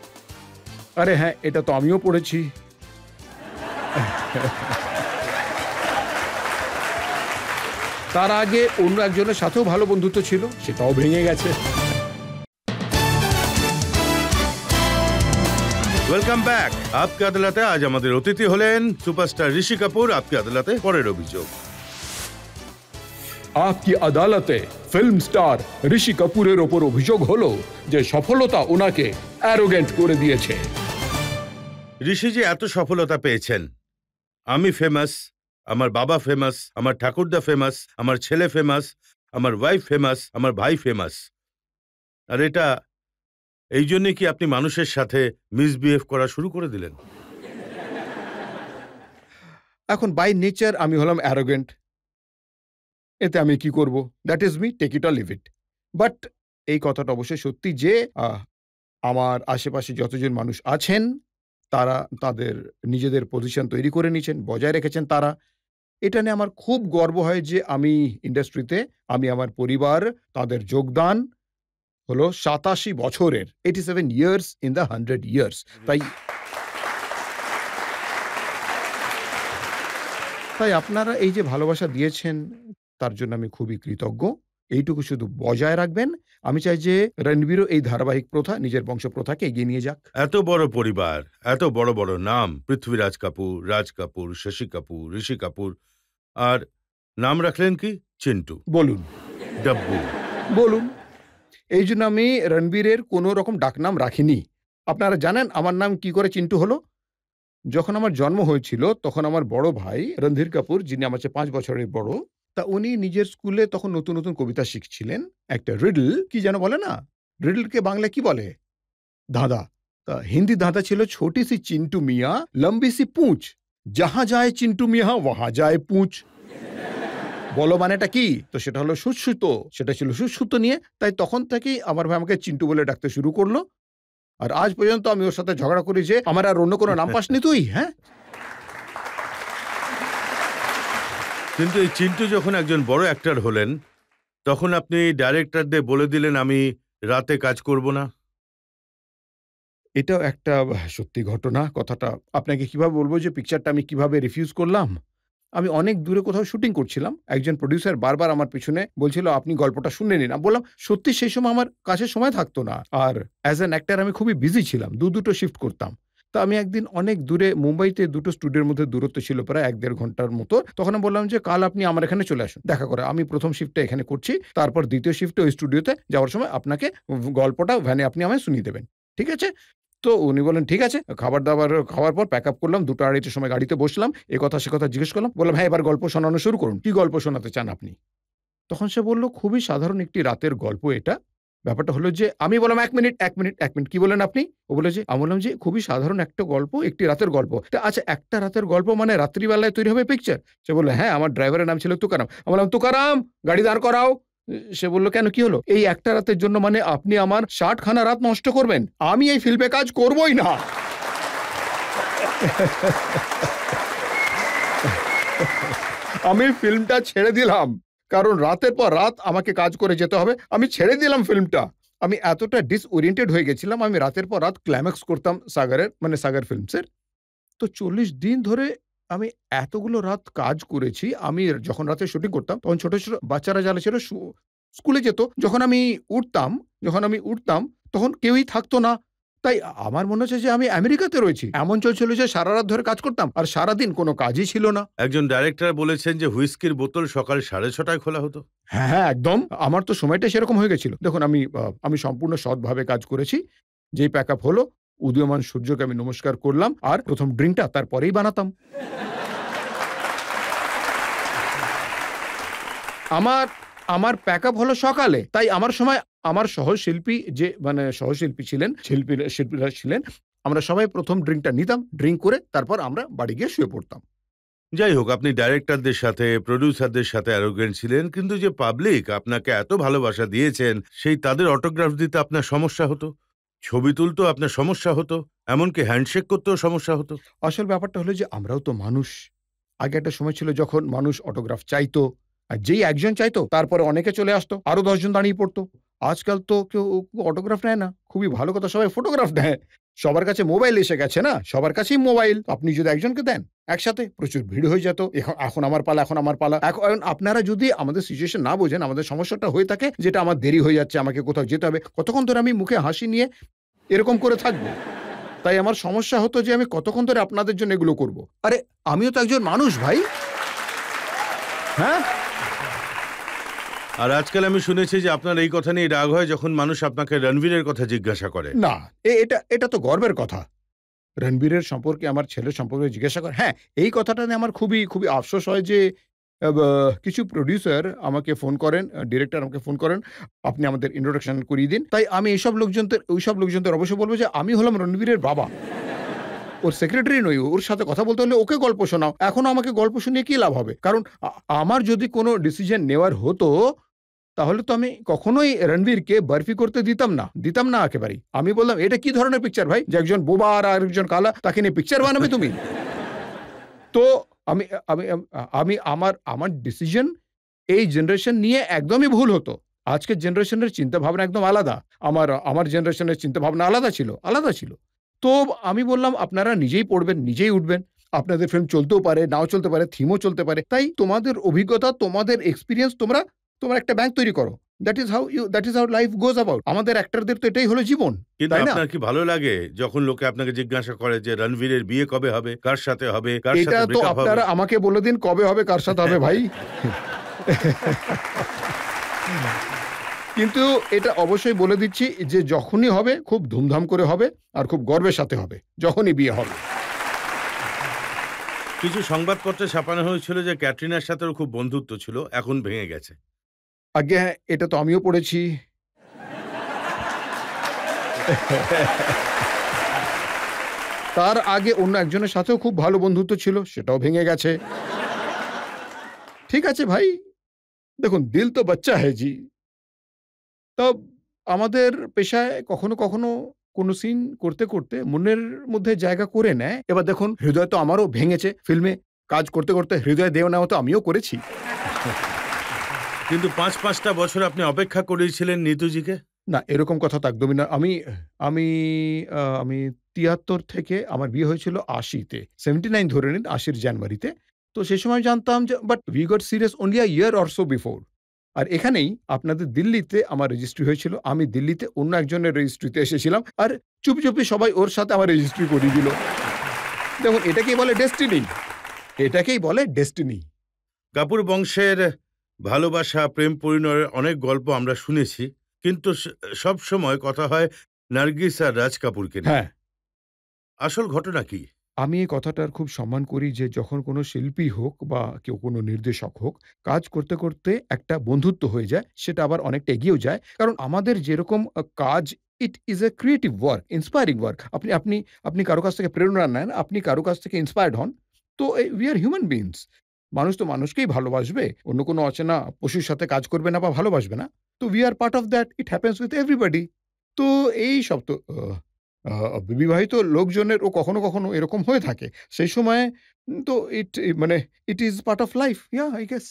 আরে হ্যাঁ, এটা তো আমিও পড়েছি। তার আগে অন্য একজনের সাথেও ভালো বন্ধুত্ব ছিল, সেটাও ভেঙে গেছে। Welcome back. আপকে আদালতে আজ আমাদের অতিথি হলেন সুপারস্টার ঋষি কাপুর। আপকে আদালতে পরের অভিযোগ। আপকি আদালতে ফিল্ম স্টার ঋষি কাপুরের ওপর অভিযোগ হলো যে সফলতা ওনাকে অ্যারোগেন্ট করে দিয়েছে। ঋষিজি এত সফলতা পেয়েছেন, আমি ফেমাস, আমার বাবা ফেমাস, আমার ঠাকুরদা ফেমাস, আমার ছেলে ফেমাস, আমার ওয়াইফ ফেমাস, আমার ভাই ফেমাস। আর এটা এই জন্যে কি আপনি মানুষের সাথে মিসবিহেভ করা শুরু করে দিলেন? এখন বাই নেচার আমি হলাম অ্যারোগেন্ট। এতে আমি কি করব? That is me, take it or leave it. But এই কথাটা অবশ্যই সত্যি যে আমার আশেপাশে যতজন মানুষ আছেন তারা তাদের নিজেদের পজিশন তৈরি করে নিয়েছেন, বজায় রেখেছেন তারা। এটা নিয়ে আমার খুব গর্ব হয় যে আমি ইন্ডাস্ট্রিতে আমি আমার পরিবার তাদের যোগদান হলো ৮৭ বছরের, 87 ইয়ার্স ইন দ্য 100 ইয়ার্স। তাই আপনারা এই যে ভালোবাসা দিয়েছেন তার জন্য আমি খুবই কৃতজ্ঞ। এইটুকু শুধু বজায় রাখবেন। আমি চাই যে রণবীরও এই ধারাবাহিক প্রথা নিজের বংশ প্রথাকে এগিয়ে নিয়ে যাক। এত বড় পরিবার, এত বড় বড় নাম, পৃথ্বীরাজ কাপুর, রাজ কাপুর, শশী কাপুর, ঋষি কাপুর, আর নাম রাখলেন কি? চিন্টু, বলুন, ডাব্বু। বলুন। এই জন্য আমি রণবীরের কোনো রকম ডাকনাম রাখিনি। আপনারা জানেন আমার নাম কি করে চিন্টু হলো? যখন আমার জন্ম হয়েছিল তখন আমার বড় ভাই রণধীর কাপুর, যিনি আমার চেয়ে ৫ বছরের বড়, তা উনি নিজের স্কুলে তখন নতুন, নতুন কবিতা শিখছিলেন। একটা রিডল কি যেন বলে না? রিডলকে বাংলায় কি বলে? ধাঁধা। তা হিন্দি ধাঁধা ছিল ছোটি সি চিন্টু মিয়াঁ লম্বি সি পুঁছ, যাহা যায় চিন্টু মিয়াঁ ওহা যায় পুঁছ। বলো মানেটা কি? তো সেটা হলো সুসুতো। সেটা ছিল সুসুতো নিয়ে। তাই তখন থেকেই আমার ভাই আমাকে চিন্টু বলে ডাকতে শুরু করল। আর আজ পর্যন্ত আমি ওর সাথে ঝগড়া করি যে, "আমার আর অন্য কোনো নাম পাসনি তুই, হ্যাঁ?" কিন্তু এই চিন্টু যখন একজন বড় অ্যাক্টর হলেন, তখন আপনি ডাইরেক্টরদের বলে দিলেন আমি রাতে কাজ করব না। এটাও একটা সত্যি ঘটনা। কথাটা আপনাকে কিভাবে বলব যে পিকচারটা আমি কিভাবে রিফিউজ করলাম? আমি অনেক দূরে কোথাও শুটিং করছিলাম। একজন প্রোডিউসার বারবার আমার পিছনে বলছিল, "আপনি গল্পটা শুনে নিন।" আমি বললাম, "সত্যি সেই সময় আমার কাছে সময় থাকতো না। আর অ্যাজ অ্যান অ্যাক্টর আমি খুবই বিজি ছিলাম। দুটো শিফট করতাম।" তো আমি একদিন অনেক দূরে মুম্বাইতে দুটো স্টুডিওর মধ্যে দূরত্ব ছিল প্রায় ১-১.৫ ঘন্টার মতো। তখন আমি বললাম যে, "কাল আপনি আমার এখানে চলে আসুন। দেখা করে। আমি ১ম শিফটটা এখানে করছি। তারপর ২য় শিফটে ওই স্টুডিওতে যাওয়ার সময় আপনাকে গল্পটা ভ্যানে আপনি আমায় শুনিয়ে দেবেন। ঠিক আছে?" তো উনি বললেন, "ঠিক আছে।" খাবার-দাবার খাওয়ার পর প্যাক আপ করলাম। ২টা-২.৫ টার সময় গাড়িতে বসলাম। এ সেকথা জিজ্ঞেস করলাম। বললাম, "হ্যাঁ, এবার গল্প শোনানো শুরু করুন। কি গল্প শোনাতে চান আপনি?" তখন সে বলল, "খুবই সাধারণ একটি রাতের গল্প এটা। ব্যাপারটা হলো যে" আমি বললাম, "১ মিনিট, ১ মিনিট, ১ মিনিট। কি বললেন আপনি?" ও বলল যে আমি বললাম যে, "খুবই সাধারণ একটা গল্প, একটি রাতের গল্প।" তা আচ্ছা, একটা রাতের গল্প মানে রাত্রিবেলায় তৈরি হবে পিকচার? সে বলল, "হ্যাঁ, আমার ড্রাইভারের নাম ছিল তুকারাম।" আমি বললাম, "তুকারাম, গাড়ি দাঁড় করাও।" সে বলল, "কেন, কি হলো?" "এই একটা রাতের জন্য মানে আপনি আমার ৬০ খানা রাত নষ্ট করবেন? আমি এই ফিল্মে কাজ করবই না।" আমি ফিল্মটা ছেড়ে দিলাম। কারণ রাতের পর রাত আমাকে কাজ করে যেতে হবে। আমি ছেড়ে দিলাম ফিল্মটা। আমি এতটা ডিসওরিয়েন্টেড হয়ে গেছিলাম, আমি রাতের পর রাত ক্লাইম্যাক্স করতাম সাগরের, মানে সাগর ফিল্মসের। তো ৪০ দিন ধরে আমি এতগুলো রাত কাজ করেছি। আমি যখন রাতে শুটিং করতাম, তখন ছোট, ছোট বাচ্চারা যারা ছিল স্কুলে যেত। যখন আমি উঠতাম, তখন কেউই থাকতো না। তাই আমার মনে হচ্ছে যে আমি আমেরিকাতে রয়েছি। এমন চলছিল যে সারারাত ধরে কাজ করতাম আর সারাদিন কোনো কাজই ছিল না। একজন ডাইরেক্টর বলেছেন যে হুইস্কির বোতল সকাল ৬:৩০ খোলা হতো। হ্যাঁ, হ্যাঁ, একদম। আমার তো সময়টা সেরকম হয়ে গেছিল। দেখুন আমি সম্পূর্ণ সৎভাবে কাজ করেছি। যেই প্যাক আপ হলো, উদীয়মান সূর্যকে আমি নমস্কার করলাম আর ১ম ড্রিংকটা তারপরেই বানাতাম। আমার আমার প্যাক আপ হলো সকালে। তাই আমার সময় আমার সহশিল্পী যে মানে সহশিল্পী ছিলেন, শিল্পীরা ছিলেন, আমরা সবাই ১ম ড্রিংকটা নিতাম। ড্রিংক করে তারপর আমরা বাড়ি গিয়ে শুয়ে পড়তাম। যাই হোক, আপনি ডাইরেক্টরদের সাথে, প্রডিউসারদের সাথে অ্যারোগেন্ট ছিলেন, কিন্তু যে পাবলিক আপনাকে এত ভালোবাসা দিয়েছেন, সেই তাদের অটোগ্রাফ দিতে আপনার সমস্যা হতো, ছবি তুলতেও আপনার সমস্যা হতো, এমনকি হ্যান্ডশেক করতেও সমস্যা হতো। আসল ব্যাপারটা হলো যে আমরাও তো মানুষ। আগে একটা সময় ছিল যখন মানুষ অটোগ্রাফ চাইতো। আর যেই একজন চাইতো তারপরে অনেকে চলে আসতো। আরো ১০ জন দাঁড়িয়ে পড়তো। আজকাল তো কেউ অটোগ্রাফ নেয় না। খুবই ভালো কথা, সবাই ফটোগ্রাফ নেয়। সবার কাছে মোবাইল এসে গেছে না? সবার কাছেই মোবাইল। আপনি যদি একজনকে দেন, একসাথে প্রচুর ভিড় হয়ে যেত। এখন আমার পালা, এখন আমার পালা। এখন আপনারা যদি আমাদের সিচুয়েশন না বোঝেন, আমাদের সমস্যাটা হয়ে থাকে যেটা আমার দেরি হয়ে যাচ্ছে, আমাকে কোথাও যেতে হবে। কতক্ষণ ধরে আমি মুখে হাসি নিয়ে এরকম করে থাকবো? তাই আমার সমস্যা হতো যে আমি কতক্ষণ ধরে আপনাদের জন্য এগুলো করব। আরে আমিও তো একজন মানুষ ভাই। হ্যাঁ? আর আজকাল আমি শুনেছি যে আপনার এই কথা নিয়ে রাগ হয় যখন মানুষ আপনাকে রণবীরের কথা জিজ্ঞাসা করে। না, এটা তো গর্বের কথা। রণবীরের সম্পর্কে আমার ছেলের সম্পর্কে জিজ্ঞাসা করে, হ্যাঁ, এই কথাটা নিয়ে আমার খুবই, খুবই আফসোস হয় যে বা কিছু প্রোডিউসার আমাকে ফোন করেন, ডিরেক্টর আমাকে ফোন করেন, "আপনি আমাদের ইন্ট্রোডাকশন করিয়ে দিন।" তাই আমি ওইসব লোকজনদের অবশ্যই বলব যে আমি হলাম রণবীরের বাবা। ওর সেক্রেটারি নই। ওর সাথে কথা বলতে হলে ওকে গল্প শোনাও। এখনো আমাকে গল্প শুনিয়ে কি লাভ হবে? কারণ আমার যদি কোনো ডিসিশন নেওয়ার হতো, তাহলে তো আমি কখনোই রণবীরকে বরফি করতে দিতাম না একেবারেই। আমি বললাম, "এটা কি ধরনের পিকচার ভাই? যে একজন বোবা আর আরেকজন কালা, তাকে নিয়ে পিকচার বানাবে তুমি?" তো আমি আমি আমি আমার ডিসিশন এই জেনারেশন নিয়ে একদমই ভুল হতো। আজকের জেনারেশনের চিন্তাভাবনা একদম আলাদা। আমার জেনারেশনের চিন্তাভাবনা আলাদা ছিল। তো আমি বললাম, "আপনারা নিজেই পড়বেন, নিজেই উঠবেন। আপনাদের ফিল্ম চলতেও পারে, নাও চলতে পারে, থিমও চলতে পারে। তাই তোমাদের অভিজ্ঞতা, তোমাদের এক্সপেরিয়েন্স তোমরা একটা ব্যাংক তৈরি করো। That is how life goes about." আমাদের অ্যাক্টরদের তো এটাই হলো জীবন। কিন্তু তাই না? আপনার কি ভালো লাগে যখন লোকে আপনাকে জিজ্ঞাসা করে যে রণবীরের বিয়ে কবে হবে, কার সাথে হবে, কার এটা সাথে তো ব্রেকআপ হবে? আপনারা আমাকে বলে দিন কবে হবে, কার সাথে হবে ভাই। কিন্তু এটা অবশ্যই বলে দিচ্ছি যে যখনই হবে খুব ধুমধাম করে হবে আর খুব গর্বের সাথে হবে, যখনই বিয়ে হবে। কিছু সংবাদপত্রে ছাপানো হয়েছিল যে ক্যাটরিনার সাথেও খুব বন্ধুত্ব ছিল, এখন ভেঙে গেছে। আগে হ্যাঁ, এটা তো আমিও পড়েছি। তার আগে অন্য একজনের সাথেও খুব ভালো বন্ধুত্ব ছিল, সেটাও ভেঙে গেছে। ঠিক আছে ভাই, দেখুন দিল তো বাচ্চা হ্যায় জি। তো আমাদের পেশায় কখনো কখনো কোনো সিন করতে করতে মনের মধ্যে জায়গা করে নেয়। এবার দেখুন হৃদয় তো আমারও ভেঙেছে, ফিল্মে কাজ করতে করতে হৃদয় দেও নেওয়া তো আমিও করেছি। কিন্তু ৫টা বছর আপনি অপেক্ষা করিয়েছিলেন নিতুজিকে। না, এরকম কথা তো একদমই না। আমি আমি আমি ৭৩ থেকে আমার বিয়ে হয়েছিল ৮০-তে। 79 ধরে নিন, ৮০ জানুয়ারিতে। তো সেই সময় জানতাম যে but we got serious only a year or so before. আর এখানেই আপনাদের দিল্লিতে আমার রেজিস্ট্রি হয়েছিল। আমি দিল্লিতে অন্য একজনের রেজিস্ট্রিতে এসেছিলাম। আর চুপি, চুপি সবাই ওর সাথে আমার রেজিস্ট্রি করিয়ে দিল। দেখুন এটাকেই বলে ডেস্টিনি। এটাকেই বলে ডেস্টিনি। কাপুর বংশের ভালোবাসা, প্রেম পরিণয়ের অনেক গল্প আমরা শুনেছি, কিন্তু সব সময় কথা হয় নার্গিস আর রাজ কাপুরকে নিয়ে। হ্যাঁ। আসল ঘটনা কি? আমি এই কথাটার খুব সম্মান করি যে যখন কোনো শিল্পী হোক বা কেউ কোনো নির্দেশক হোক, কাজ করতে করতে একটা বন্ধুত্ব হয়ে যায়, সেটা আবার অনেকটা এগিয়েও যায়। কারণ আমাদের যেরকম কাজ, it is a creative work, inspiring work. আপনি আপনি আপনি কারো কাছ থেকে প্রেরণা নেন, আপনি কারো কাছ থেকে ইন্সপায়ার্ড হন। তো উই আর হিউম্যান বিইংস। মানুষ তো মানুষকেই ভালোবাসবে, অন্য কোনো অচেনা পশুর সাথে কাজ করবে না বা ভালোবাসবে না। তো we are part of that, it happens with everybody. তো এই সব তো বিবাহিত লোকজনেরও কখনো কখনো এরকম হয়ে থাকে। সেই সময় তো মানে it is part of life, I guess.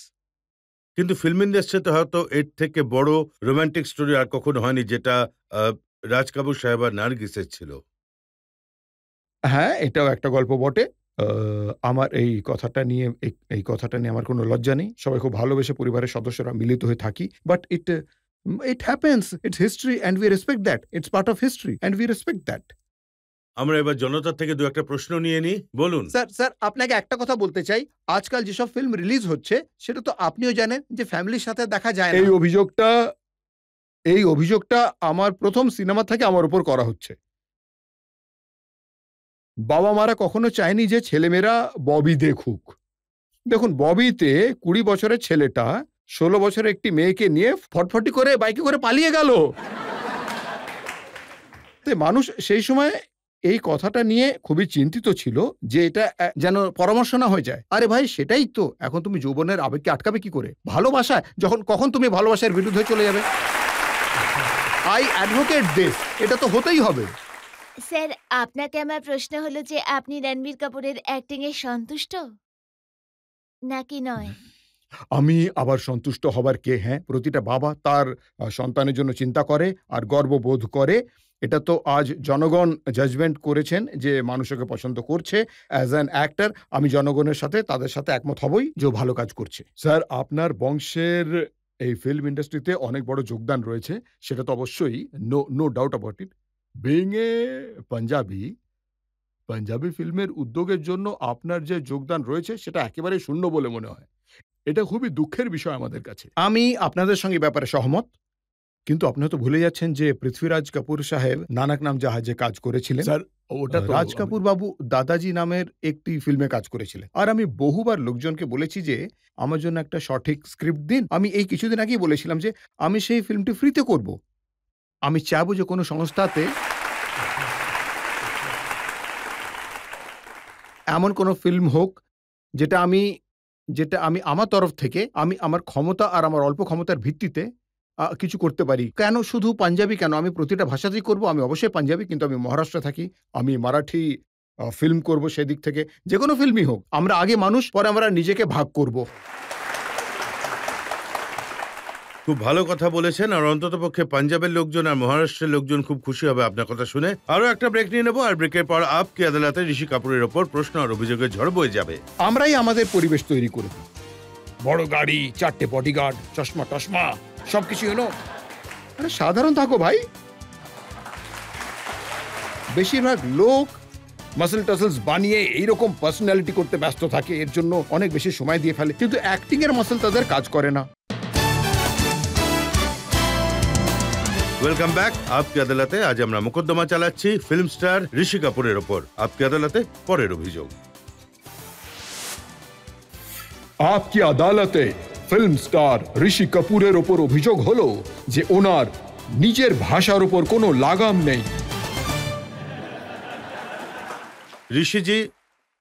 কিন্তু ফিল্ম ইন্ডাস্ট্রিতে হয়তো এর থেকে বড় রোমান্টিক স্টোরি আর কখনো হয়নি, যেটা রাজ কাপুর সাহেব আর নার্গিসের ছিল। হ্যাঁ, এটাও একটা গল্প বটে। আমার এই কথাটা নিয়ে আমার কোনো লজ্জা নেই। সবাই খুব ভালোবেসে পরিবারের সদস্যরা মিলিত হয়ে থাকি। But it happens, it's history and we respect that. It's part of history and we respect that. আমরা এবার জনতার থেকে দু একটা প্রশ্ন নিয়ে নিই, বলুন। স্যার আপনাকে একটা কথা বলতে চাই। আজকাল যেসব ফিল্ম রিলিজ হচ্ছে সেটা তো আপনিও জানেন যে ফ্যামিলির সাথে দেখা যায় না। এই অভিযোগটা আমার প্রথম সিনেমা থেকে আমার উপর করা হচ্ছে। বাবা-মারা কখনো চায়নি যে ছেলেমেয়েরা ববি দেখুক। দেখুন ববিতে ২০ বছরের ছেলেটা ১৬ বছরের একটি মেয়েকে নিয়ে ফটফটি করে বাইকে করে পালিয়ে গেল। তো মানুষ সেই সময় এই কথাটা নিয়ে খুবই চিন্তিত ছিল যে এটা যেন পরামর্শ না হয়ে যায়। আরে ভাই সেটাই তো, এখন তুমি যৌবনের আবেগকে আটকাবে কি করে? ভালোবাসায় কখন তুমি ভালোবাসার বিরুদ্ধে চলে যাবে? আই অ্যাডভোকেট দিস, এটা তো হতেই হবে। স্যার, আপনাকে আমার প্রশ্ন হলো যে আপনি রণবীর কাপুরের অ্যাক্টিং এ সন্তুষ্ট নাকি নয়? আমি আবার সন্তুষ্ট হবার কে? হ্যাঁ, প্রতিটা বাবা তার সন্তানের জন্য চিন্তা করে আর গর্ববোধ করে। এটা তো আজ জনগণ জাজমেন্ট করেছেন যে মানুষ ওকে পছন্দ করছে অ্যাজ অ্যান অ্যাক্টর। আমি জনগণের সাথে তাদের সাথে একমত হবই যে ও ভালো কাজ করছে। স্যার আপনার বংশের এই ফিল্ম ইন্ডাস্ট্রিতে অনেক বড় যোগদান রয়েছে, সেটা তো অবশ্যই, no doubt about it. Being a Punjabi ফিল্মের উদ্যোগের জন্য আপনার যে যোগদান রয়েছে সেটা একেবারেই শূন্য বলে মনে হয়। এটা খুবই দুঃখের বিষয় আমাদের কাছে। আমি আপনাদের সঙ্গে ব্যাপারে সহমত। কিন্তু আপনি তো ভুলে যাচ্ছেন যে পৃথ্বীরাজ কাপুর সাহেব নানক নাম জাহাজে কাজ করেছিলেন। স্যার ওটা তো রাজ কাপুর বাবু দাদাজি নামের একটি ফিল্মে কাজ করেছিলেন। আর আমি বহুবার লোকজনকে বলেছি যে আমার জন্য একটা সঠিক স্ক্রিপ্ট দিন। আমি এই কিছুদিন আগেই বলেছিলাম যে আমি সেই ফিল্মটি ফ্রিতে করব। আমি চাইবো যে কোনো সংস্থাতে এমন কোনো ফিল্ম হোক যেটা আমি আমার তরফ থেকে আমি আমার ক্ষমতা আর আমার অল্প ক্ষমতার ভিত্তিতে কিছু করতে পারি। কেন শুধু পাঞ্জাবি কেন? আমি প্রতিটা ভাষাতেই করব। আমি অবশ্যই পাঞ্জাবি, কিন্তু আমি মহারাষ্ট্রে থাকি। আমি মারাঠি ফিল্ম করব। সেদিক থেকে যে কোনো ফিল্মই হোক, আমরা আগে মানুষ, পরে আমরা নিজেকে ভাগ করব। খুব ভালো কথা বলেছেন, আর অন্ততপক্ষে পাঞ্জাবের লোকজন আর মহারাষ্ট্রের লোকজন খুব খুশি হবে আপনার কথা শুনে। আরো একটা ব্রেক নিয়ে নেবো, আর ব্রেকের পর আপকি আদালতে ঋষি কাপুরের ওপর প্রশ্ন আর অভিযোগের ঝড় বয়ে যাবে। আমরাই আমাদের পরিবেশ তৈরি করে দিই। বড় গাড়ি, 4টে বডিগার্ড, চশমা টশমা সবকিছু হলো। আরে সাধারণ থাকো ভাই। বেশিরভাগ লোক মাসল টাসলস বানিয়ে এইরকম পার্সোনালিটি করতে ব্যস্ত থাকে, এর জন্য অনেক বেশি সময় দিয়ে ফেলে, কিন্তু অ্যাক্টিং এর মাসল তাদের কাজ করে না। Welcome back. আপকি আদালতে আজ আমরা মোকদ্দমা চালাচ্ছি ফিল্ম স্টার ঋষি কাপুরের ওপর। আপকি আদালতে পরের অভিযোগ। আপকি আদালতে ফিল্ম স্টার ঋষি কাপুরের ওপর অভিযোগ হলো যে ওনার নিজের ভাষার উপর কোনো লাগাম নেই। ঋষিজি,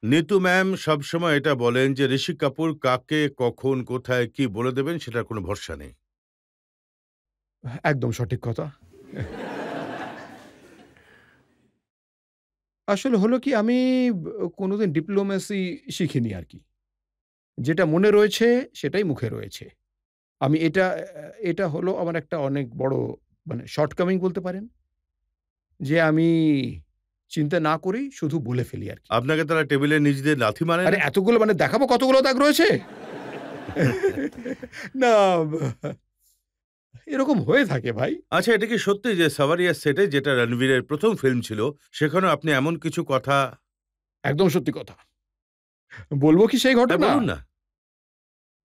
নিতু ম্যাম সবসময় এটা বলেন যে ঋষি কাপুর কাকে কখন কোথায় কি বলে দেবেন সেটার কোনো ভরসা নেই। একদম সঠিক কথা। আসলে হলো কি, আমি কোনোদিন ডিপ্লোমেসি শিখিনি আর কি। যেটা মনে রয়েছে সেটাই মুখে রয়েছে। আমি এটা হলো আমার একটা অনেক বড় মানে শর্টকামিং বলতে পারেন। যে আমি চিন্তা না করেই শুধু বলে ফেলি আর কি। আপনাকে তারা টেবিলে নিজেদের লাথি মারে আরে না? এতগুলো মানে দেখাবো কতগুলো দাগ রয়েছে? না, এরকম হয়ে থাকে ভাই। আচ্ছা, এটা কি সত্যি যে সাভারিয়ার সেটে, যেটা রণবীরের প্রথম ফিল্ম ছিল, সেখানেও আপনি এমন কিছু কথা? একদম সত্যি কথা। বলবো কি সেই হ্যাঁ, ঘটনা? বলুন না।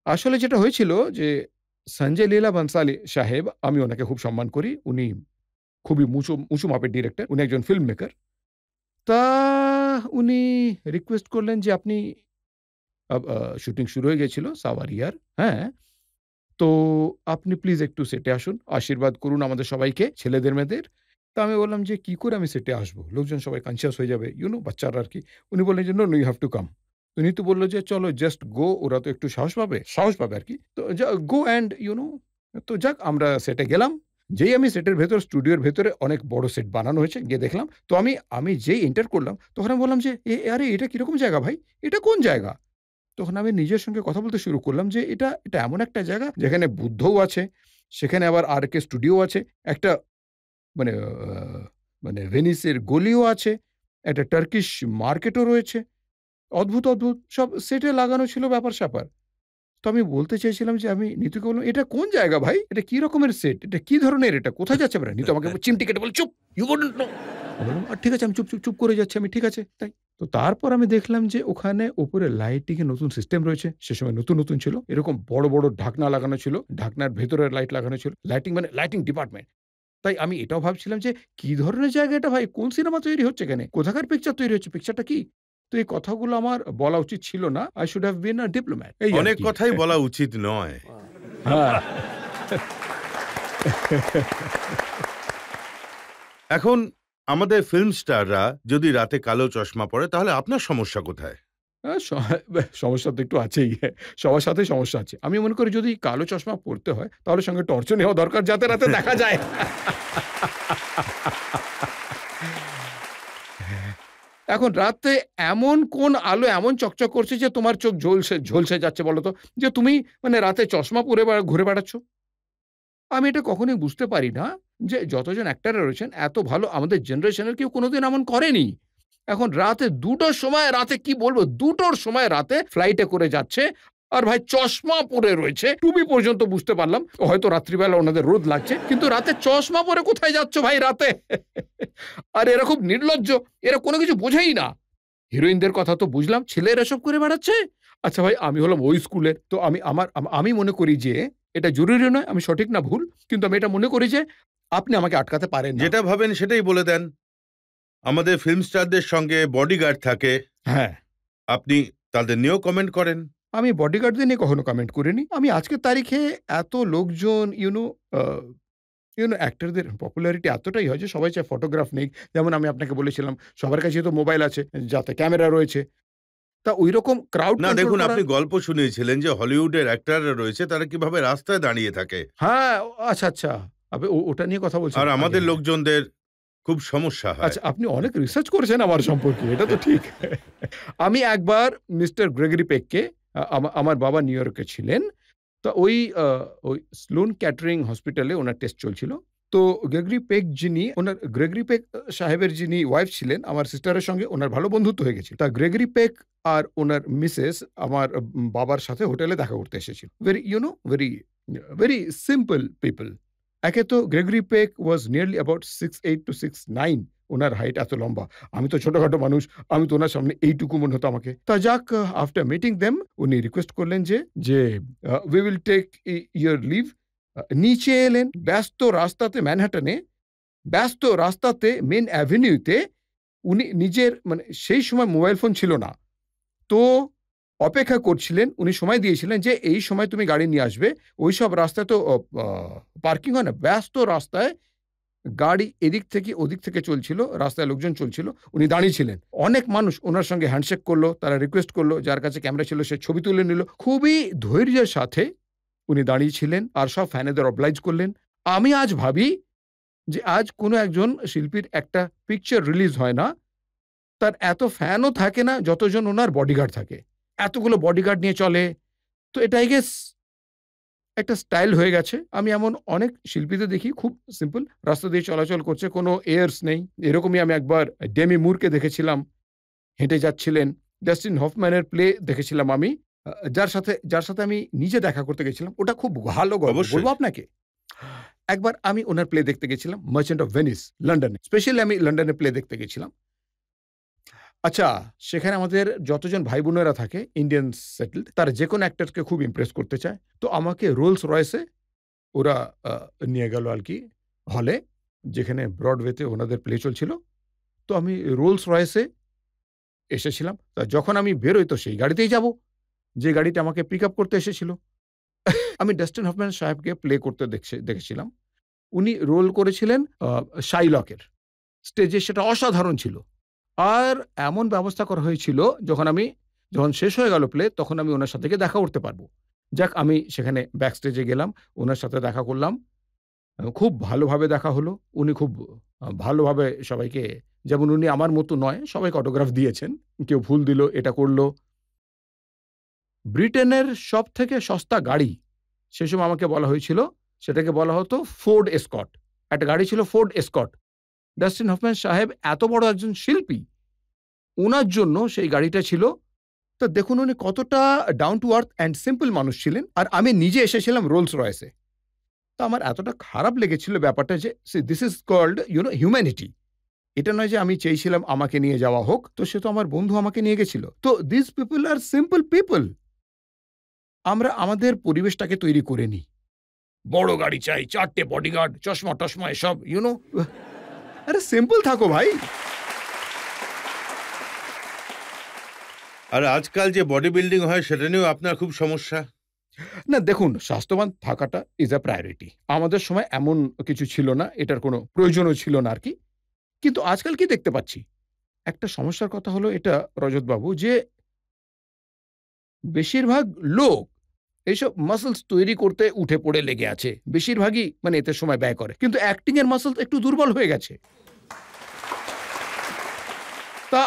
আসলে যেটা হয়েছিল যে সঞ্জয় লীলা বনসালী সাহেব, আমি ওনাকে খুব সম্মান করি। উনি খুবই উঁচু মাপের ডিরেক্টর। উনি একজন ফিল্ম মেকার। তা উনি রিকোয়েস্ট করলেন যে আপনি শুটিং শুরু হয়ে গেছিল সাওয়ারিয়ার, হ্যাঁ? তো আপনি প্লিজ একটু সেটে আসুন। আশীর্বাদ করুন আমাদের সবাইকে, ছেলেদের মেয়েদের। তো আমি বললাম যে, "কি করে আমি সেটে আসবো? লোকজন সবাই কনসিয়াস হয়ে যাবে।" বাচ্চারা আরকি। উনি বললেন যে, "no, no, you have to come." উনি তো বলল যে, "চলো জাস্ট গো, ওরা তো একটু সাহস পাবে আরকি। তো গো অ্যান্ড তো যাক আমরা সেটে গেলাম। যেই আমি সেটের ভেতর, স্টুডিওর ভেতরে অনেক বড় সেট বানানো হয়েছে, গিয়ে দেখলাম। তো আমি যেই এন্টার করলাম, তখন আমি বললাম যে, আরে এটা কিরকম জায়গা ভাই? এটা কোন জায়গা?" তখন আমি নিজের সঙ্গে কথা বলতে শুরু করলাম যে, এটা এমন একটা জায়গা যেখানে বুদ্ধও আছে, সেখানে আবার আরকে স্টুডিও আছে, একটা মানে মানে ভেনিসের গলিও আছে, একটা টার্কিশ মার্কেটও রয়েছে। অদ্ভুত সব সেটে লাগানো ছিল ব্যাপার-স্যাপার। তো আমি বলতে চেয়েছিলাম যে, আমি নিতুকে বললাম, "এটা কোন জায়গা ভাই? এটা কি রকমের সেট? এটা কি ধরনের এটা? কোথায় যাচ্ছে আমরা?" নিতু আমাকে চিমটি কেটে বলে, "চুপ! You wouldn't know." আমি বললাম, ঠিক আছে, আমি চুপ করে যাচ্ছি আমি। ঠিক আছে, তাই। তো তারপর আমি দেখলাম যে ওখানে উপরে লাইটিং এর নতুন সিস্টেম রয়েছে। সে সময় নতুন ছিল। এরকম বড় ঢাকনা লাগানো ছিল। ঢাকনার ভেতরে লাইট লাগানো ছিল। লাইটিং মানে লাইটিং ডিপার্টমেন্ট। তাই আমি এটাও ভাবছিলাম যে, কি ধরনের জায়গা এটা ভাই? কোন সিনেমা তৈরি হচ্ছে এখানে? কোথাকার পিকচার তৈরি হচ্ছে? পিকচারটা কি? তো এই কথাগুলো আমার বলা উচিত ছিল না। I should have been a diplomat এই অনেক আরকি। কথাই বলা উচিত নয়। হ্যাঁ। এখন আমাদের ফিল্ম স্টাররা যদি রাতে কালো চশমা পরে, তাহলে আপনার সমস্যা কোথায়? আ স সমস্যা তো একটু আছেই। সবার সাথেই সমস্যা আছে। আমি মনে করি যদি কালো চশমা পড়তে হয়, তাহলে সঙ্গে টর্চও নেওয়া দরকার যাতে রাতে দেখা যায়। এখন রাতে এমন কোন আলো এমন চকচক করছে যে তোমার চোখ ঝলসে যাচ্ছে বলো তো? যে তুমি মানে রাতে চশমা পরে ঘুরে বেড়াচ্ছ? আমি এটা কখনোই বুঝতে পারি না যে যতজন অ্যাক্টররা রয়েছেন এত ভালো আমাদের জেনারেশনের কেউ কোনোদিন এমন করেনি। এখন রাতে ২টোর সময় রাতে কি বলবো ২টোর সময় রাতে ফ্লাইটে করে যাচ্ছে। আর ভাই চশমা পরে রয়েছে। টুপি পর্যন্ত বুঝতে পারলাম। হয়তো রাত্রিবেলা ওনাদের রোদ লাগছে। কিন্তু রাতে চশমা পরে কোথায় যাচ্ছ ভাই রাতে? আর এরা খুব নির্লজ্জ। এরা কোনো কিছু বোঝেই না। হিরোইনদের কথা তো বুঝলাম। ছেলেরা এসব করে বেড়াচ্ছে। আচ্ছা ভাই আমি হলাম ওই স্কুলের। তো আমি মনে করি যে এটা জরুরি নয় আমি সঠিক না ভুল। কিন্তু আমি এটা মনে করি যে আপনি আমাকে আটকাতে পারেন না। যেটা ভাবেন সেটাই বলে দেন। আমাদের ফিল্ম স্টারদের সঙ্গে বডিগার্ড থাকে, হ্যাঁ। আপনি তাদের নিয়েও কমেন্ট করেন। আমি বডিগার্ডদের নিয়ে কখনো কমেন্ট করিনি। আমি আজকের তারিখে এত লোকজন অ্যাক্টরদের পপুলারিটি এতটাই হয় যে সবাই চায় ফটোগ্রাফ নিক। যেমন আমি আপনাকে বলেছিলাম সবার কাছেই তো মোবাইল আছে, যাতে ক্যামেরা রয়েছে। তা ঐরকম ক্রাউড না, কন্ট্রোল দেখুন, করা। আপনি গল্প শুনিয়েছিলেন যে হলিউডের অ্যাক্টররা রয়েছে, তারা কিভাবে রাস্তায় দাঁড়িয়ে থাকে। হ্যাঁ, আচ্ছা। ওটা নিয়ে কথা আর বলছিলাম আমাদের আগে। লোকজনদের খুব সমস্যা হয়। আচ্ছা, আপনি অনেক রিসার্চ করেছেন আমার সম্পর্কে। এটা তো ঠিক। আমি একবার মিস্টার গ্রেগরি পেককে আমার বাবা নিউ ইয়র্কে ছিলেন। তো ওই স্লোন ক্যাটারিং হসপিটালে উনার টেস্ট চলছিল। তো গ্রেগরি পেক সাহেবের যিনি ওয়াইফ ছিলেন, আমার সিস্টারের সঙ্গে উনার ভালো বন্ধুত্ব হয়ে গেছিল। তা গ্রেগরি পেক আর উনার মিসেস আমার বাবার সাথে হোটেলে দেখা করতে এসেছিল। Very simple people. একে তো গ্রেগরি পেক ওয়াজ নিয়ারলি অ্যাবাউট 6'8" to 6'9" উনার হাইট এত লম্বা। আমি তো ছোটখাটো মানুষ। আমি তো উনার সামনে এইটুকু মনে হতো আমাকে। তা যাক, আফটার মিটিং দেম উনি রিকোয়েস্ট করলেন যে "we will take your leave নিচে এলেন ব্যস্ত রাস্তাতে, ম্যানহাটনে ব্যস্ত রাস্তাতে, মেন অ্যাভিনিউতে উনি নিজের মানে সেই সময় মোবাইল ফোন ছিল না, তো অপেক্ষা করছিলেন। উনি সময় দিয়েছিলেন যে এই সময় তুমি গাড়ি নিয়ে আসবে। ওইসব রাস্তায় তো পার্কিং হয় না, ব্যস্ত রাস্তায় গাড়ি এদিক থেকে ওদিক থেকে চলছিল, রাস্তায় লোকজন চলছিল, উনি দাঁড়িয়েছিলেন। অনেক মানুষ ওনার সঙ্গে হ্যান্ডশেক করলো, তারা রিকোয়েস্ট করলো, যার কাছে ক্যামেরা ছিল সে ছবি তুলে নিল। খুবই ধৈর্যের সাথে উনি দাঁড়িয়েছিলেন আর সব ফ্যানেদের অবলাইজ করলেন। আমি আজ ভাবি যে আজ কোনো একজন শিল্পীর একটা পিকচার রিলিজ হয় না, তার এত ফ্যানও থাকে না যতজন ওনার বডিগার্ড থাকে, এতগুলো বডিগার্ড নিয়ে চলে। তো এটা আই গেস একটা স্টাইল হয়ে গেছে। আমি এমন অনেক শিল্পীদের দেখি খুব সিম্পল রাস্তা দিয়ে চলাচল করছে, কোনো এয়ার্স নেই। এরকমই আমি একবার ডেমি মুরকে দেখেছিলাম, হেঁটে যাচ্ছিলেন। জাস্টিন হফম্যানের প্লে দেখেছিলাম আমি, যার সাথে আমি নিজে দেখা করতে গেছিলাম। ওটা খুব ভালো গল্প, অবশ্যই। বলবো আপনাকে। একবার আমি ওনার প্লে দেখতে গেছিলাম মার্চেন্ট অফ ভেনিস, লন্ডনে। স্পেশালি আমি লন্ডনে প্লে দেখতে গেছিলাম। আচ্ছা, সেখানে আমাদের যতজন ভাই বোনেরা থাকে ইন্ডিয়ান সেটেলড, তারা যে কোনো অ্যাক্টরকে খুব ইমপ্রেস করতে চায়। তো আমাকে রোলস রয়েসে ওরা নিয়ে গেল আর কি হলে, যেখানে ব্রডওয়েতে ওনাদের প্লে চলছিল। তো আমি রোলস রয়েসে এসেছিলাম। তা যখন আমি বেরোই তো সেই গাড়িতেই যাব যে গাড়িটা আমাকে পিক আপ করতে এসেছিল। আমি ডাস্টিন হফম্যান সাহেবকে প্লে করতে দেখেছিলাম। উনি রোল করেছিলেন শাইলকের। স্টেজে সেটা অসাধারণ ছিল। আর এমন ব্যবস্থা করা হয়েছিল যখন শেষ হয়ে গেল প্লে, তখন আমি ওনার সাথে গিয়ে দেখা করতে পারবো। যাক, আমি সেখানে ব্যাক স্টেজে গেলাম, ওনার সাথে দেখা করলাম। খুব ভালোভাবে দেখা হলো। উনি খুব ভালোভাবে সবাইকে, যেমন উনি আমার মতো নয়, সবাইকে অটোগ্রাফ দিয়েছেন। কেউ ফুল দিল, এটা করলো। ব্রিটেনের সবথেকে সস্তা গাড়ি সে সময় আমাকে বলা হয়েছিল, সেটাকে বলা হতো ফোর্ড এসকট। একটা গাড়ি ছিল ফোর্ড এসকট। ডাস্টিন হফম্যান সাহেব এত বড় একজন শিল্পী, ওনার জন্য সেই গাড়িটা ছিল। তো দেখুন উনি কতটা down to earth and simple মানুষ ছিলেন। আর আমি নিজে এসেছিলাম রোলস রয়েসে। তো আমার এতটা খারাপ লেগেছিল ব্যাপারটা যে দিস ইজ কল্ড হিউম্যানিটি। এটা নয় যে আমি চেয়েছিলাম আমাকে নিয়ে যাওয়া হোক, তো সে তো আমার বন্ধু আমাকে নিয়ে গেছিল। তো this people are simple people. আমরা আমাদের পরিবেশটাকে তৈরি করে নিই, বড় গাড়ি চাই, 4টে বডিগার্ড, চশমা টশমা এসব আরে সিম্পল থাকো ভাই। আর আজকাল যে বডি বিল্ডিং হয় সেটা নিয়েও আপনার খুব সমস্যা। না দেখুন, স্বাস্থ্যবান থাকাটা ইজ আ প্রায়োরিটি। আমাদের সময় এমন কিছু ছিল না, এটার কোনো প্রয়োজনও ছিল না আর কি। কিন্তু আজকাল কি দেখতে পাচ্ছি, একটা সমস্যার কথা হলো এটা রজতবাবু, যে বেশিরভাগ লোক এইসব মাসলস তৈরি করতে উঠে পড়ে লেগে আছে। বেশিরভাগই মানে এতে সময় ব্যয় করে, কিন্তু অ্যাক্টিং এর মাসলস একটু দুর্বল হয়ে গেছে। তা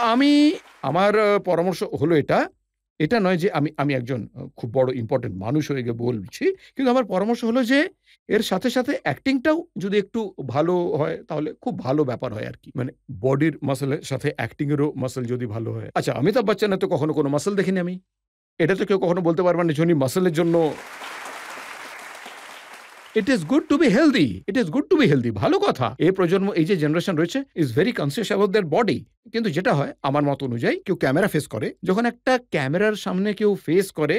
আমার পরামর্শ হলো এটা নয় যে আমি একজন খুব বড় ইম্পর্টেন্ট মানুষ হয়ে গিয়ে বলছি, কিন্তু আমার পরামর্শ হলো যে এর সাথে সাথে অ্যাক্টিংটাও যদি একটু ভালো হয় তাহলে খুব ভালো ব্যাপার হয় আর কি। মানে বডির মাসলের সাথে অ্যাক্টিং এরও মাসল যদি ভালো হয়। আচ্ছা, অমিতাভ বচ্চনের তো কখনো কোনো মাসল দেখিনি আমি। এটা তো কেউ কখনো বলতে পারবে না যে উনি মাসলের জন্য। It is good to be healthy, ভালো কথা। এই প্রজন্ম, এই যে জেনারেশন রয়েছে, is very conscious about their body. কিন্তু যেটা হয় আমার মত অনুযায়ী, কেউ ক্যামেরা ফেস করে, যখন একটা ক্যামেরার সামনে কেউ ফেস করে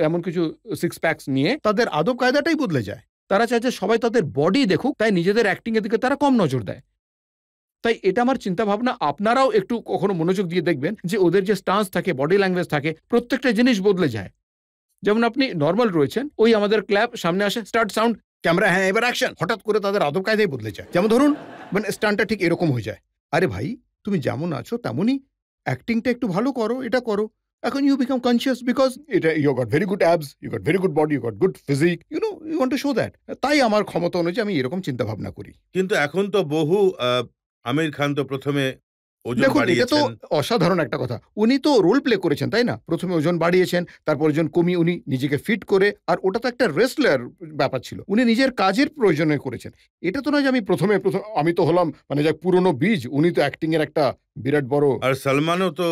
এমন কিছু সিক্স প্যাকস নিয়ে, তাদের আদব কায়দাটাই বদলে যায়। তারা চায় যে সবাই তাদের বডি দেখুক, তাই নিজেদের অ্যাক্টিং এর দিকে তারা কম নজর দেয়। তাই এটা আমার চিন্তা ভাবনা। আপনারাও একটু কখনো মনোযোগ দিয়ে দেখবেন যে ওদের যে স্টান্স থাকে, বডি ল্যাঙ্গুয়েজ থাকে, প্রত্যেকটা জিনিস বদলে যায়। যেমন আপনি নর্মাল রয়েছেন, ওই আমাদের ক্ল্যাপ সামনে আসে, স্টার্ট সাউন্ড, ক্যামেরা, হ্যাঁ এবার অ্যাকশন, হঠাৎ করে তাদের আদব কায়দাই বদলে যায়। যেমন ধরুন মানে স্টান্টটা ঠিক এরকম হয়ে যায়। আরে ভাই, তুমি যেমন আছো তেমনই অ্যাক্টিংটা একটু ভালো করো, এটা করো। এখন ইউ বিকাম কনসিয়াস বিকজ এটা you got very good abs, you got very good body, you got good physique, you want to show that. তাই আমার ক্ষমতা অনুযায়ী আমি এরকম চিন্তা ভাবনা করি। কিন্তু এখন তো বহু আমির খান তো প্রথমে ওজন দেখুন, এটা তো বাড়িয়েছেন। অসাধারণ একটা কথা। উনি তো রোল প্লে করেছেন, তাই না? প্রথমে ওজন বাড়িয়েছেন, তারপর ওজন কমিয়ে উনি নিজেকে ফিট করে, আর ওটা তো একটা রেসলার ব্যাপার ছিল, উনি নিজের কাজের প্রয়োজনে করেছেন। এটা তো নয় যে আমি তো হলাম মানে যা পুরনো বীজ। উনি তো অ্যাক্টিং এর একটা বিরাট বড়, আর সলমানও তো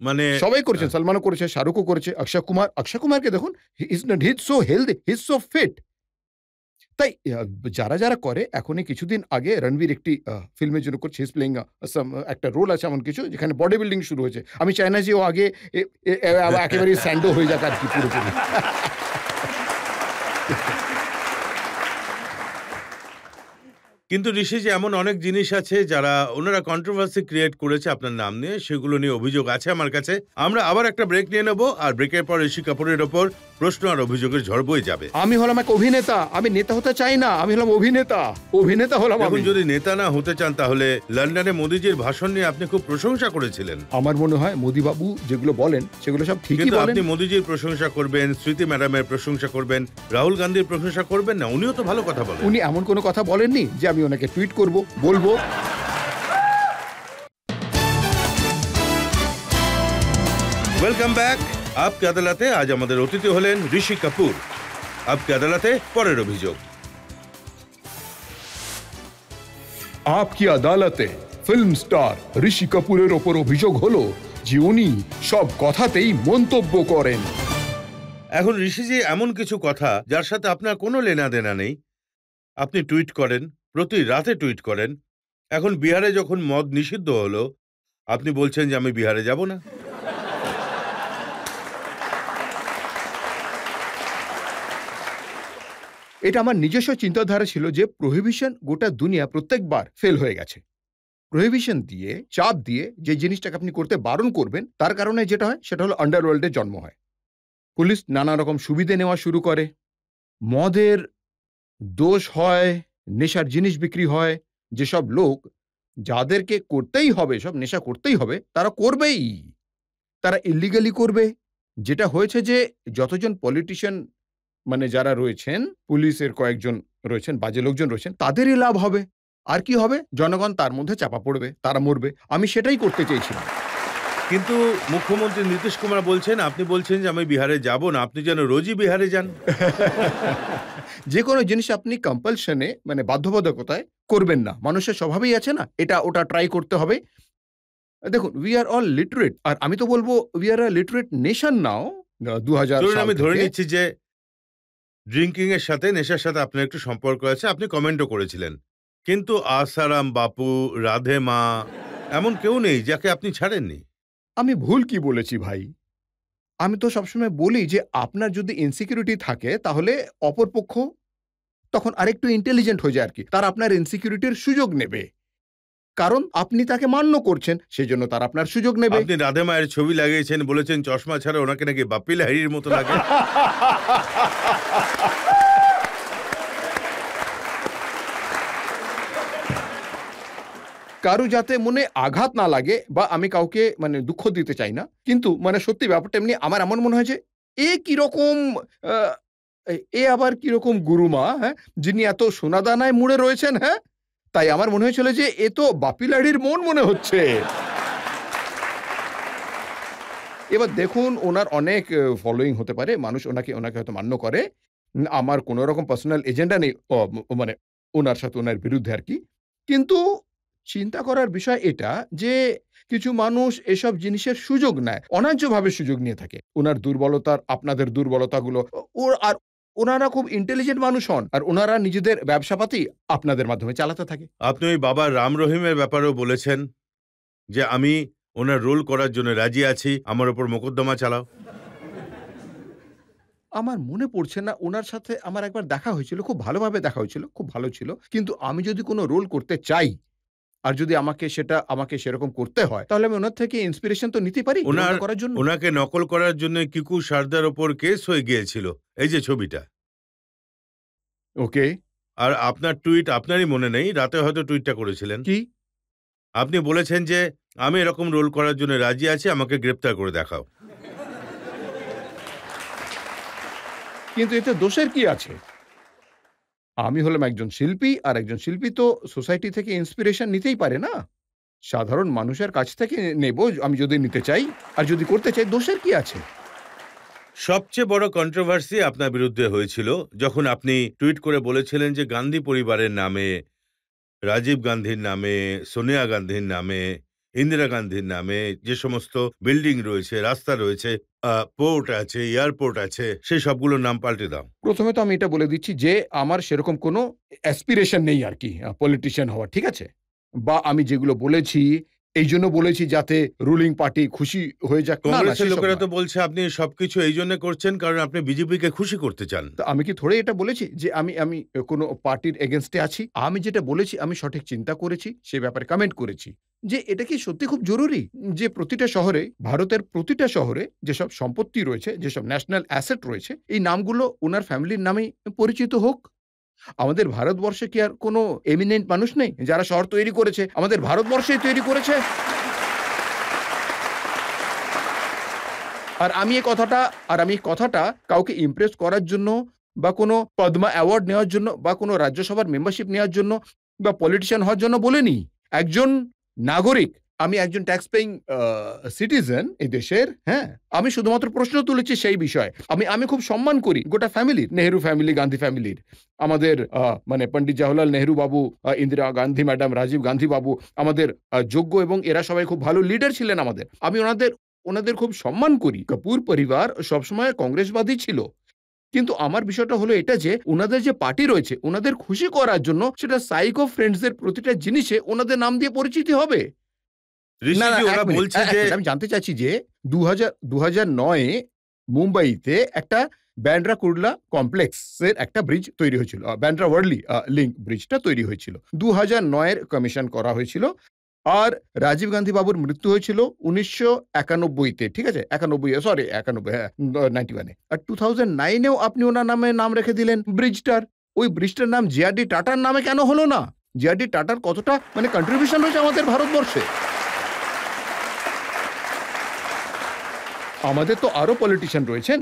মানে সবাই করেছেন, সলমানও করেছে, শাহরুখও করেছে, অক্ষয় কুমারকে দেখুন, he is so healthy, he is so fit. তাই যারা করে, এখনই কিছুদিন আগে রণবীর একটি ফিল্মের জন্য করছে, হিজ প্লেইং একটা রোল আছে এমন কিছু, যেখানে বডি বিল্ডিং শুরু হয়েছে। আমি চাই না যে ও আগে একেবারে স্যান্ডো হয়ে যাক আর কি পুরোপুরি। কিন্তু ঋষিজি এমন অনেক জিনিস আছে যারা ওনারা কন্ট্রোভার্সি ক্রিয়েট করেছে আপনার নাম নিয়ে, সেগুলো নিয়ে অভিযোগ আছে আমার কাছে। আমরা আবার একটা ব্রেক নিয়ে নেব, আর ব্রেকের পর ঋষি কাপুরের ওপর প্রশ্ন আর অভিযোগের ঝড় বয়ে যাবে। আমি হলাম এক অভিনেতা, আমি নেতা হতে চাই না, আমি হলাম অভিনেতা। অভিনেতা হলাম আমি। এখন যদি নেতা না হতে চান, তাহলে লন্ডনে মোদিজির ভাষণ নিয়ে আপনি খুব প্রশংসা করেছিলেন। আমার মনে হয় মোদি বাবু যেগুলো বলেন সেগুলো সব ঠিকই কিন্তু বলেন। আপনি মোদিজির প্রশংসা করবেন, স্মৃতি ম্যাডামের প্রশংসা করবেন, রাহুল গান্ধীর প্রশংসা করবেন না? উনিও তো ভালো কথা বলেন। উনি এমন কোনো কথা বলেননি যে আমি ওনাকে টুইট করব, বলবো। Welcome back. আপকে আদালতে আজ আমাদের অতিথি হলেন ঋষি কাপুর। আপকে আদালতে পরের অভিযোগ। আপকি আদালতে ফিল্ম স্টার ঋষি কাপুরের ওপর অভিযোগ হলো যে উনি সব কথাতেই মন্তব্য করেন। এখন ঋষিজি এমন কিছু কথা যার সাথে আপনার কোনো লেনা দেনা নেই, আপনি টুইট করেন, প্রতি রাতে টুইট করেন। এখন বিহারে যখন মদ নিষিদ্ধ হলো, আপনি বলছেন যে আমি বিহারে যাব না। এটা আমার নিজস্ব চিন্তাধারা ছিল যে প্রহিবিশন গোটা দুনিয়া প্রত্যেকবার ফেল হয়ে গেছে। প্রহিবিশন দিয়ে, চাপ দিয়ে যে জিনিসটাকে আপনি করতে বারণ করবেন, তার কারণে যেটা হয় সেটা হলো আন্ডারওয়ার্ল্ডের জন্ম হয়। পুলিশ নানা রকম সুবিধে নেওয়া শুরু করে, মদের দোষ হয়, নেশার জিনিস বিক্রি হয়। যেসব লোক যাদেরকে করতেই হবে, সব নেশা করতেই হবে, তারা করবেই, তারা ইলিগালি করবে। যেটা হয়েছে যে যতজন পলিটিশিয়ান মানে যারা রয়েছেন, পুলিশের কয়েকজন রয়েছেন, বাজে লোকজন রয়েছেন, তাদেরই লাভ হবে। আর কি হবে? জনগণ তার মধ্যে চাপা পড়বে, তারা মরবে। আমি সেটাই করতে চেয়েছিলাম। কিন্তু মুখ্যমন্ত্রী নীতিশ কুমার বলছেন, আপনি বলছেন যে আমি বিহারে যাব না। আপনি যেন রোজই বিহারে যান। যে কোনো জিনিস আপনি কম্পালশনে মানে বাধ্যবাধকতায় করবেন না। মানুষের স্বভাবেই আছে না, এটা ওটা ট্রাই করতে হবে। দেখুন, উই আর অল লিটারেট, আর আমি তো বলবো we are a literate nation now. 2000 ধরুন সাল আমি ধরে থেকে নিচ্ছি যে ড্রিঙ্কিং এর সাথে, নেশার সাথে আপনার একটু সম্পর্ক আছে, আপনি কমেন্টও করেছিলেন। কিন্তু আসারাম বাপু, রাধে মা, এমন কেউ নেই যাকে আপনি ছাড়েননি। আমি ভুল কি বলেছি ভাই? আমি তো সবসময় বলি যে আপনার যদি ইনসিকিউরিটি থাকে তাহলে অপরপক্ষ তখন আরেকটু ইন্টেলিজেন্ট হয়ে যায় আর কি। তারা আপনার ইনসিকিউরিটির সুযোগ নেবে, কারণ আপনি তাকে মান্য করছেন, সেজন্য তারা আপনার সুযোগ নেবে। আপনি রাধে মায়ের ছবি লাগিয়েছেন, বলেছেন চশমা ছাড়া ওনাকে নাকি বাপ্পি লাহিড়ির মতো লাগে। কারো যাতে মনে আঘাত না লাগে, বা আমি কাউকে মানে দুঃখ দিতে চাই না, কিন্তু মানে সত্যি ব্যাপারটা এমনি। আমার এমন মনে হয় যে এ কিরকম এ আবার কিরকম গুরুমা, হ্যাঁ, যিনি এত সোনাদানায় মুড়ে রয়েছেন, হ্যাঁ। তাই আমার মনে হয়েছিল যে এ তো বাপি লাহিড়ির মন মনে হচ্ছে। এবার দেখুন, ওনার অনেক ফলোয়িং হতে পারে, মানুষ ওনাকে হয়তো মান্য করে। আমার কোনো রকম পার্সোনাল এজেন্ডা নেই মানে ওনার সাথে, ওনার বিরুদ্ধে আর কি। কিন্তু চিন্তা করার বিষয় এটা যে কিছু মানুষ এসব জিনিসের সুযোগ নেয়, অন্যায্যভাবে সুযোগ নিয়ে থাকে। ওনার দুর্বলতার, আপনাদের দুর্বলতাগুলো আর ওনারা খুব ইন্টেলিজেন্ট মানুষ হন, আর ওনারা নিজেদের ব্যবসাপাতি আপনাদের মাধ্যমে চালাতে থাকে। আপনি ওই বাবা রাম রহিমের ব্যাপারেও বলেছেন যে আমি ওনার রোল করার জন্য রাজি আছি, আমার ওপর মোকদ্দমা চালাও। আমার মনে পড়ছে না, ওনার সাথে আমার একবার দেখা হয়েছিল, খুব ভালোভাবে দেখা হয়েছিল, খুব ভালো ছিল। কিন্তু আমি যদি কোনো রোল করতে চাই, আর যদি আমাকে সেরকম করতে হয়, তাহলে আমি ওনার থেকে ইন্সপিরেশন তো নিতে পারি রোলটা করার জন্য। ওনাকে নকল করার জন্য কিকু সারদার ওপর কেস হয়ে গিয়েছিল, এই যে ছবিটা। ওকে। আর আপনার টুইট আপনারই মনে নেই, রাতে হয়তো টুইটটা করেছিলেন। কি? আপনি বলেছেন যে আমি এরকম রোল করার জন্য রাজি আছি, আমাকে গ্রেপ্তার করে দেখাও। কিন্তু এতে দোষের কি আছে? আমি হলাম একজন শিল্পী, আর একজন শিল্পী তো সোসাইটি থেকে ইন্সপিরেশন নিতেই পারে না? সাধারণ মানুষের কাছ থেকে নেব আমি যদি নিতে চাই, আর যদি করতে চাই, দোষের কি আছে? সবচেয়ে বড় কন্ট্রোভার্সি আপনার বিরুদ্ধে হয়েছিল যখন আপনি টুইট করে বলেছিলেন যে গান্ধী পরিবারের নামে, রাজীব গান্ধীর নামে, সোনিয়া গান্ধীর নামে, ইন্দিরা গান্ধীর নামে যে সমস্ত বিল্ডিং রয়েছে, রাস্তা রয়েছে, পোর্ট আছে, এয়ারপোর্ট আছে, সেই সবগুলোর নাম পাল্টে দাও। প্রথমে তো আমি এটা বলে দিচ্ছি যে আমার সেরকম কোনো অ্যাসপিরেশন নেই আর কি পলিটিশিয়ান হওয়ার, ঠিক আছে? বা আমি যেগুলো বলেছি এই জন্য বলেছি যাতে রুলিং পার্টি খুশি হয়ে যাক। না, না, কংগ্রেসের সেসব লোকেরা তো নয়। বলছে আপনি সবকিছু এই জন্য করছেন কারণ আপনি বিজেপিকে খুশি করতে চান। তো আমি কি থোড়ে এটা বলেছি যে আমি আমি কোনো পার্টির এগেনস্টে আছি? আমি যেটা বলেছি আমি সঠিক চিন্তা করেছি, সে ব্যাপারে কমেন্ট করেছি। যে এটা কি সত্যি খুব জরুরি যে প্রতিটা শহরে, ভারতের প্রতিটা শহরে যেসব সম্পত্তি রয়েছে, যেসব ন্যাশনাল অ্যাসেট রয়েছে, এই নামগুলো উনার ফ্যামিলির নামেই পরিচিত হোক? আমাদের ভারতবর্ষে কি আর কোনো এমিনেন্ট মানুষ নেই যারা শহর তৈরি করেছে? আমাদের ভারতবর্ষেই তৈরি করেছে। আর আমি এই কথাটা কাউকে ইমপ্রেস করার জন্য বা কোনো পদ্মা অ্যাওয়ার্ড নেওয়ার জন্য বা কোনো রাজ্যসভার মেম্বারশিপ নেওয়ার জন্য বা পলিটিশিয়ান হওয়ার জন্য বলিনি। একজন নাগরিক, আমি একজন ট্যাক্স পেইং সিটিজেন এই দেশের, হ্যাঁ? আমি শুধুমাত্র প্রশ্ন তুলেছি সেই বিষয়ে। আমি খুব সম্মান করি গোটা ফ্যামিলির, নেহেরু ফ্যামিলি, গান্ধী ফ্যামিলির। আমাদের মানে পন্ডিত জওহরলাল নেহেরু বাবু, ইন্দিরা গান্ধী ম্যাডাম, রাজীব গান্ধী বাবু আমাদের যোগ্য এবং এরা সবাই খুব ভালো লিডার ছিলেন আমাদের। আমি ওনাদের খুব সম্মান করি। কাপুর পরিবার সবসময় কংগ্রেসবাদী ছিল। কিন্তু আমার বিষয়টা হলো এটা যে ওনাদের যে পার্টি রয়েছে, ওনাদের খুশি করার জন্য সেটা সাইকো ফ্রেন্ডসদের প্রতিটা জিনিসে ওনাদের নাম দিয়ে পরিচিতি হবে। না, না, ঋষিজি ওরা বলছে যে আমি জানতে চাচ্ছি যে 2009 এ মুম্বাইতে একটা ব্যান্ড্রা কুর্লা কমপ্লেক্সের একটা ব্রিজ তৈরি হয়েছিল। ব্যান্ড্রা ওয়ার্লি লিংক ব্রিজটা তৈরি হয়েছিল। 2009 এর কমিশন করা হয়েছিল। আর রাজীব গান্ধী বাবুর মৃত্যু হয়েছিল 1991 তে, ঠিক আছে? 91 হ্যাঁ, 91 এ। আর 2009 এও আপনি ওনার নামে নাম রেখে দিলেন ব্রিজটার। ওই ব্রিজটার নাম জে.আর.ডি. টাটার নামে কেন হলো না? জে.আর.ডি. টাটার কতটা মানে কন্ট্রিবিউশন রয়েছে আমাদের ভারতবর্ষে। আমাদের তো আরো পলিটিশিয়ান রয়েছেন,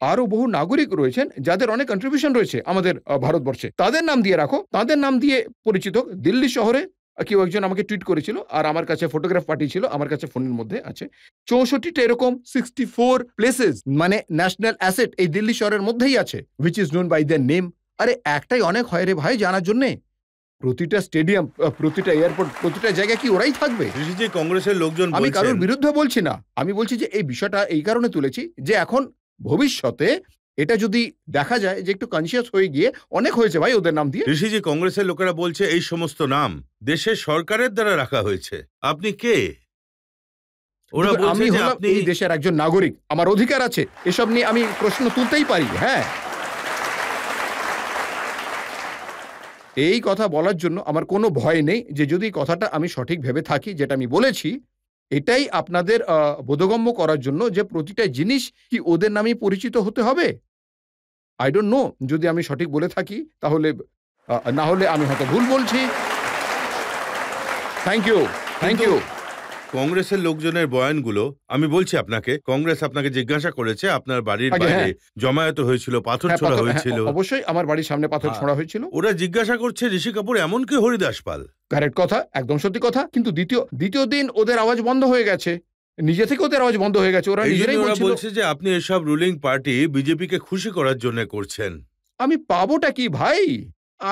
আরো বহু নাগরিক রয়েছেন যাদের অনেক কন্ট্রিবিউশন রয়েছে আমাদের ভারতবর্ষে। তাদের নাম দিয়ে রাখো, তাদের নাম দিয়ে পরিচিত হোক। দিল্লি শহরে কেউ একজন আমাকে টুইট করেছিল আর আমার কাছে ফটোগ্রাফ পাঠিয়েছিল, আমার কাছে ফোনের মধ্যে আছে। 64টা এরকম 64 প্লেসেস মানে ন্যাশনাল অ্যাসেট এই দিল্লি শহরের মধ্যেই আছে, which is known by their name. আরে একটাই অনেক হয় রে ভাই জানার জন্যে। প্রতিটা স্টেডিয়াম, প্রতিটা এয়ারপোর্ট, প্রতিটা জায়গায় কি ওরাই থাকবে? ঋষিজি কংগ্রেসের লোকজন আমি বলছেন কারোর বিরুদ্ধে বলছি না। আমি বলছি যে এই বিষয়টা এই কারণে তুলেছি যে এখন ভবিষ্যতে এটা যদি দেখা যায় যে একটু কনসিয়াস হয়ে গিয়ে অনেক হয়েছে ভাই ওদের নাম দিয়ে। ঋষিজি কংগ্রেসের লোকেরা বলছে এই সমস্ত নাম দেশের সরকারের দ্বারা রাখা হয়েছে। আপনি কে? ওরা দেখুন, বলছে আমি যে হলাম আপনি এই দেশের একজন নাগরিক, আমার অধিকার আছে, এসব নিয়ে আমি প্রশ্ন তুলতেই পারি। হ্যাঁ, এই কথা বলার জন্য আমার কোনো ভয় নেই যে যদি কথাটা আমি সঠিক ভেবে থাকি, যেটা আমি বলেছি, এটাই আপনাদের বোধগম্য করার জন্য যে প্রতিটা জিনিস কি ওদের নামেই পরিচিত হতে হবে। আই ডোন্ট নো যদি আমি সঠিক বলে থাকি, তাহলে না হলে আমি হয়তো ভুল বলছি। Thank you, thank you. কংগ্রেসের লোকজনের বয়ানগুলো আমি বলছি আপনাকে, কংগ্রেস আপনাকে জিজ্ঞাসা করেছে আপনার বাড়ির আগে, বাইরে হ্যাঁ। জমায়েত হয়েছিল, পাথর হ্যাঁ, ছোড়া হ্যাঁ, হয়েছিল। অবশ্যই আমার বাড়ির সামনে পাথর ছোঁড়া হয়েছিল। ওরা জিজ্ঞাসা করছে ঋষি কাপুর এমন কি হরিদাস পাল? কারেক্ট কথা, একদম সত্যি কথা। কিন্তু দ্বিতীয় দিন ওদের আওয়াজ বন্ধ হয়ে গেছে, নিজে থেকে ওদের আওয়াজ বন্ধ হয়ে গেছে। ওরা এই জন্য নিজেরাই ওরা বলছিল। বলছে যে আপনি এসব রুলিং পার্টি বিজেপিকে খুশি করার জন্য করছেন। আমি পাবোটা কি ভাই?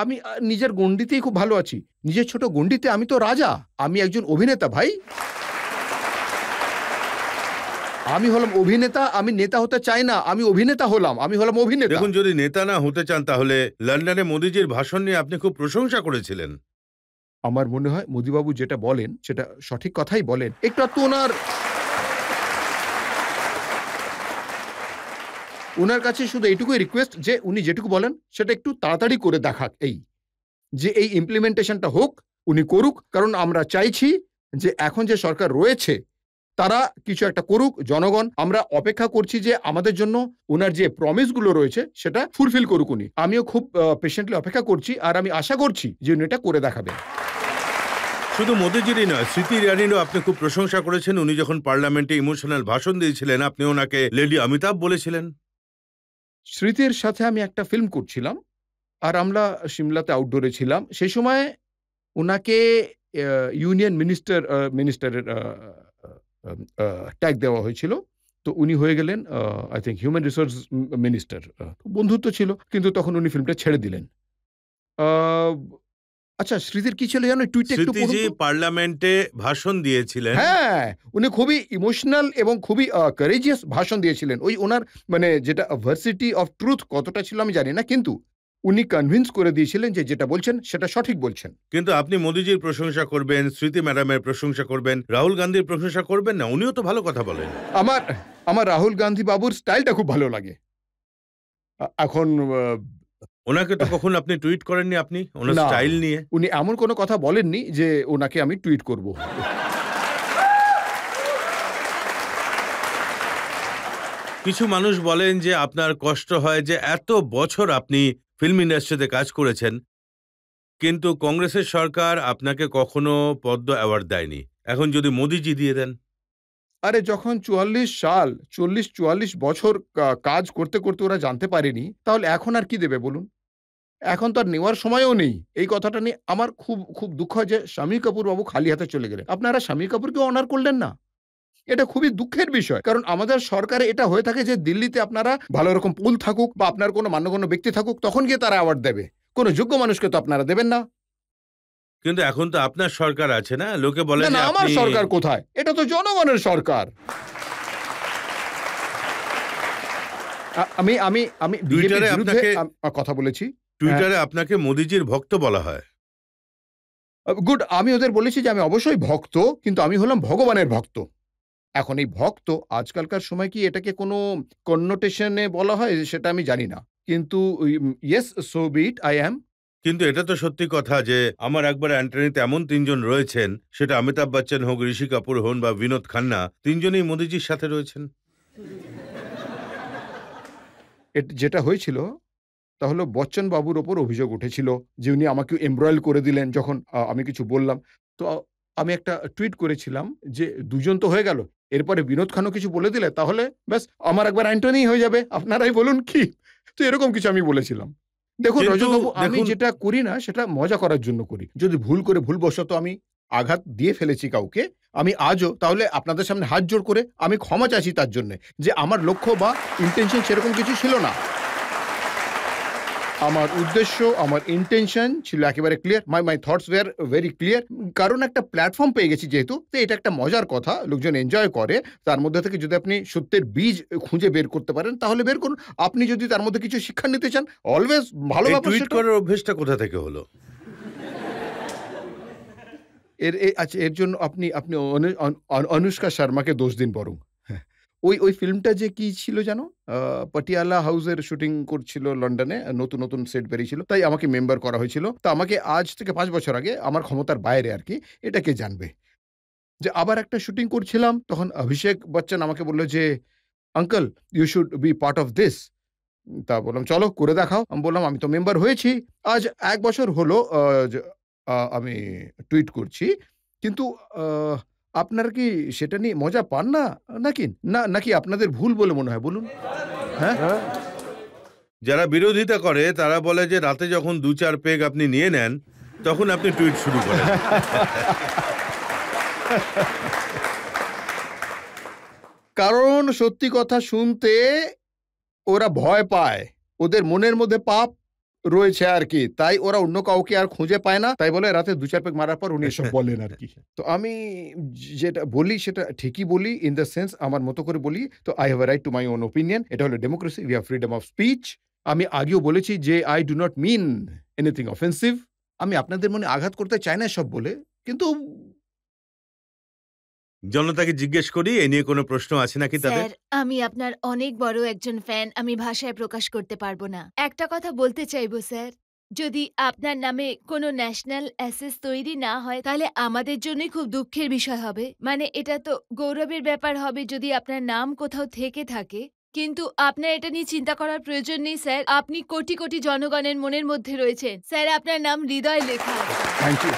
আমি নিজের গণ্ডিতেই খুব ভালো আছি। নিজের ছোট গণ্ডিতে আমি তো রাজা। আমি একজন অভিনেতা ভাই। আমি হলাম অভিনেতা, আমি নেতা হতে চাই না। আমি অভিনেতা হলাম, আমি হলাম অভিনেতা। দেখুন, যদি নেতা না হতে চান তাহলে লন্ডনে মোদিজির ভাষণ নিয়ে আপনি খুব প্রশংসা করেছিলেন। আমার মনে হয় মোদিবাবু যেটা বলেন সেটা সঠিক কথাই বলেন। একটু ওনার কাছে শুধু এইটুকুই রিকোয়েস্ট যে উনি যেটুকু বলেন সেটা একটু তাড়াতাড়ি করে দেখাক। যে এই ইমপ্লিমেন্টেশনটা হোক, উনি করুক। কারণ আমরা চাইছি যে এখন যে সরকার রয়েছে তারা কিছু একটা করুক। জনগণ আমরা অপেক্ষা করছি যে আমাদের জন্য ওনার যে প্রমিসগুলো রয়েছে সেটা ফুলফিল করুক উনি। আমিও খুব পেশেন্টলি অপেক্ষা করছি আর আমি আশা করছি যে উনি এটা করে দেখাবেন। শুধু মোদিজিরই নয়, স্মৃতি ইরানিরও আপনি খুব প্রশংসা করেছেন। উনি যখন পার্লামেন্টে ইমোশনাল ভাষণ দিয়েছিলেন আপনি ওনাকে লেডি অমিতাভ বলেছিলেন। স্মৃতির সাথে আমি একটা ফিল্ম করছিলাম আর আমরা সিমলাতে আউটডোরে ছিলাম। সেই সময় ওনাকে ইউনিয়ন মিনিস্টারের ট্যাগ দেওয়া হয়েছিল। তো উনি হয়ে গেলেন I think human resource minister. বন্ধুত্ব ছিল, কিন্তু তখন উনি ফিল্মটা ছেড়ে দিলেন। আচ্ছা, স্মৃতির কি ছিল জানো? টুইটটা একটু পড়ুন স্মৃতিজি তো। পার্লামেন্টে ভাষণ দিয়েছিলেন। হ্যাঁ, উনি খুবই ইমোশনাল এবং খুবই কারেজিয়াস ভাষণ দিয়েছিলেন। ওই ওনার মানে যেটা ভার্সিটি অফ ট্রুথ কতটা ছিল আমি জানি না, কিন্তু উনি কনভিন্স করে দিয়েছিলেন যে যেটা বলছেন সেটা সঠিক বলছেন। কিন্তু আপনি মোদিজির প্রশংসা করবেন, স্মৃতি ম্যাডামের প্রশংসা করবেন, রাহুল গান্ধীর প্রশংসা করবেন না? উনিও তো ভালো কথা বলেন। আমার আমার রাহুল গান্ধী বাবুর স্টাইলটা খুব ভালো লাগে। এখন ওনাকে তো কখন আপনি টুইট করেননি আপনি ওনার না, স্টাইল নিয়ে? উনি এমন কোনো কথা বলেননি যে ওনাকে আমি টুইট করব। কিছু মানুষ বলেন যে আপনার কষ্ট হয় যে এত বছর আপনি ফিল্ম ইন্ডাস্ট্রিতে কাজ করেছেন, কিন্তু কংগ্রেসের সরকার আপনাকে কখনো পদ্ম অ্যাওয়ার্ড দেয়নি। এখন যদি মোদিজি দিয়ে দেন। আরে যখন ৪৪ সাল ৪৪ বছর কাজ করতে করতে ওরা জানতে পারেনি, তাহলে এখন আর কি দেবে বলুন? এখন তো আর নেওয়ার সময়ও নেই। এই কথাটা নিয়ে আমার খুব খুব দুঃখ হয় যে শামী কাপুর বাবু খালি হাতে চলে গেলেন। আপনারা শামী কাপুরকে অনার করলেন না। এটা খুবই দুঃখের বিষয়। কারণ আমাদের সরকারে এটা হয়ে থাকে যে দিল্লিতে আপনারা ভালো রকম পুল থাকুক বা আপনার কোনো মান্যগণ্য ব্যক্তি থাকুক, তখন গিয়ে তারা অ্যাওয়ার্ড দেবে। কোনো যোগ্য মানুষকে তো আপনারা দেবেন না। কিন্তু এখন তো আপনার সরকার আছে না, লোকে বলে না, যে না, আমার আপনি। সরকার কোথায়? এটা তো জনগণের সরকার। আমি আমি আমি বিজেপির টুইটারে বিরুদ্ধে আপনাকে কথা বলেছি। টুইটারে আপনাকে মোদিজির ভক্ত বলা হয়। গুড, আমি ওদের বলেছি যে আমি অবশ্যই ভক্ত, কিন্তু আমি হলাম ভগবানের ভক্ত। এখন এই ভক্ত আজকালকার সময় কি এটাকে কোনো কন্নোটেশনে বলা হয় সেটা আমি জানি না। কিন্তু yes, so be it, I am. কিন্তু এটা তো সত্যি কথা যে আমার একবার অ্যান্টনিতে এমন তিনজন রয়েছেন, সেটা অমিতাভ বচ্চন হোক, ঋষি কাপুর হন বা বিনোদ খান্না, তিনজনই মোদিজির সাথে রয়েছেন। যেটা হয়েছিল তা হলো বচ্চন বাবুর ওপর অভিযোগ উঠেছিল যে উনি আমাকে এমব্রয়েল করে দিলেন যখন আমি কিছু বললাম। তো আমি একটা টুইট করেছিলাম যে দুজন তো হয়ে গেল, এরপরে বিনোদ খানও কিছু বলে দিলে তাহলে ব্যাস আমার একবার অ্যান্টনি হয়ে যাবে, আপনারাই বলুন কি? তো এরকম কিছু আমি বলেছিলাম। দেখুন কিন্তু রজতবাবু, আমি দেখুন, যেটা করি না সেটা মজা করার জন্য করি। যদি ভুল করে ভুলবশত আমি আঘাত দিয়ে ফেলেছি কাউকে, আমি আজও তাহলে আপনাদের সামনে হাত জোড় করে আমি ক্ষমা চাইছি তার জন্যে, যে আমার লক্ষ্য বা ইন্টেনশন সেরকম কিছু ছিল না। আমার উদ্দেশ্য, আমার ইন্টেনশন ছিল একেবারে clear. My thoughts were very clear. কারণ একটা প্ল্যাটফর্ম পেয়ে গেছি যেহেতু, তো এটা একটা মজার কথা, লোকজন এনজয় করে। তার মধ্যে থেকে যদি আপনি সত্যের বীজ খুঁজে বের করতে পারেন তাহলে বের করুন। আপনি যদি তার মধ্যে কিছু শিক্ষা নিতে চান, অলওয়েজ ভালো এই ব্যাপার টুইট সেটা। করার অভ্যেসটা কোথা থেকে হলো? আচ্ছা, এর জন্য আপনি আপনি অনুষ্কা শর্মাকে দোষ দিন বরং। হ্যাঁ, ওই ফিল্মটা যে কি ছিল জানো? পাটিয়ালা হাউসের শুটিং করছিল লন্ডনে। নতুন নতুন সেট বেরিয়েছিল, তাই আমাকে মেম্বার করা হয়েছিল। তো আমাকে আজ থেকে ৫ বছর আগে, আমার ক্ষমতার বাইরে আর কি, এটা কে জানবে, যে আবার একটা শুটিং করছিলাম, তখন অভিষেক বচ্চন আমাকে বলল যে uncle, you should be part of this. তা বললাম চলো করে দেখাও। আমি বললাম আমি তো মেম্বার হয়েছি, আজ ১ বছর হলো আমি টুইট করছি। কিন্তু আপনারা কি সেটা নিয়ে মজা পান না নাকি? নাকি আপনাদের ভুল বলে মনে হয় বলুন? হ্যাঁ? যারা বিরোধিতা করে তারা বলে যে রাতে যখন ২-৪ পেগ আপনি নিয়ে নেন, তখন আপনি টুইট শুরু করেন। কারণ সত্যি কথা শুনতে ওরা ভয় পায়। ওদের মনের মধ্যে পাপ রয়েছে আর কি। তাই ওরা অন্য কাউকে আর খুঁজে পায় না। তাই বলে রাতে ২-৪ পেগ মারার পর উনি এসব বলেন আর কি। তো আমি যেটা বলি সেটা ঠিকই বলি, ইন দ্য সেন্স আমার মতো করে বলি। তো I have a right to my own opinion. এটা হলো democracy, we have freedom of speech. আমি আগেও বলেছি যে I do not mean anything offensive. আমি আপনাদের মনে আঘাত করতে চাই না এসব বলে। কিন্তু জনতাকে জিজ্ঞেস করি, এ নিয়ে কোনো প্রশ্ন আছে নাকি তাদের? স্যার, আমি আপনার অনেক বড় একজন ফ্যান। আমি ভাষায় প্রকাশ করতে পারবো না। একটা কথা বলতে চাইবো স্যার, যদি আপনার নামে কোনো ন্যাশনাল অ্যাসেস তৈরি না হয় তাহলে আমাদের জন্যই খুব দুঃখের বিষয় হবে। মানে এটা তো গৌরবের ব্যাপার হবে যদি আপনার নাম কোথাও থেকে থাকে। কিন্তু আপনার এটা নিয়ে চিন্তা করার প্রয়োজন নেই স্যার। আপনি কোটি কোটি জনগণের মনের মধ্যে রয়েছেন। স্যার, আপনার নাম হৃদয়ে লেখা আছে। Thank you.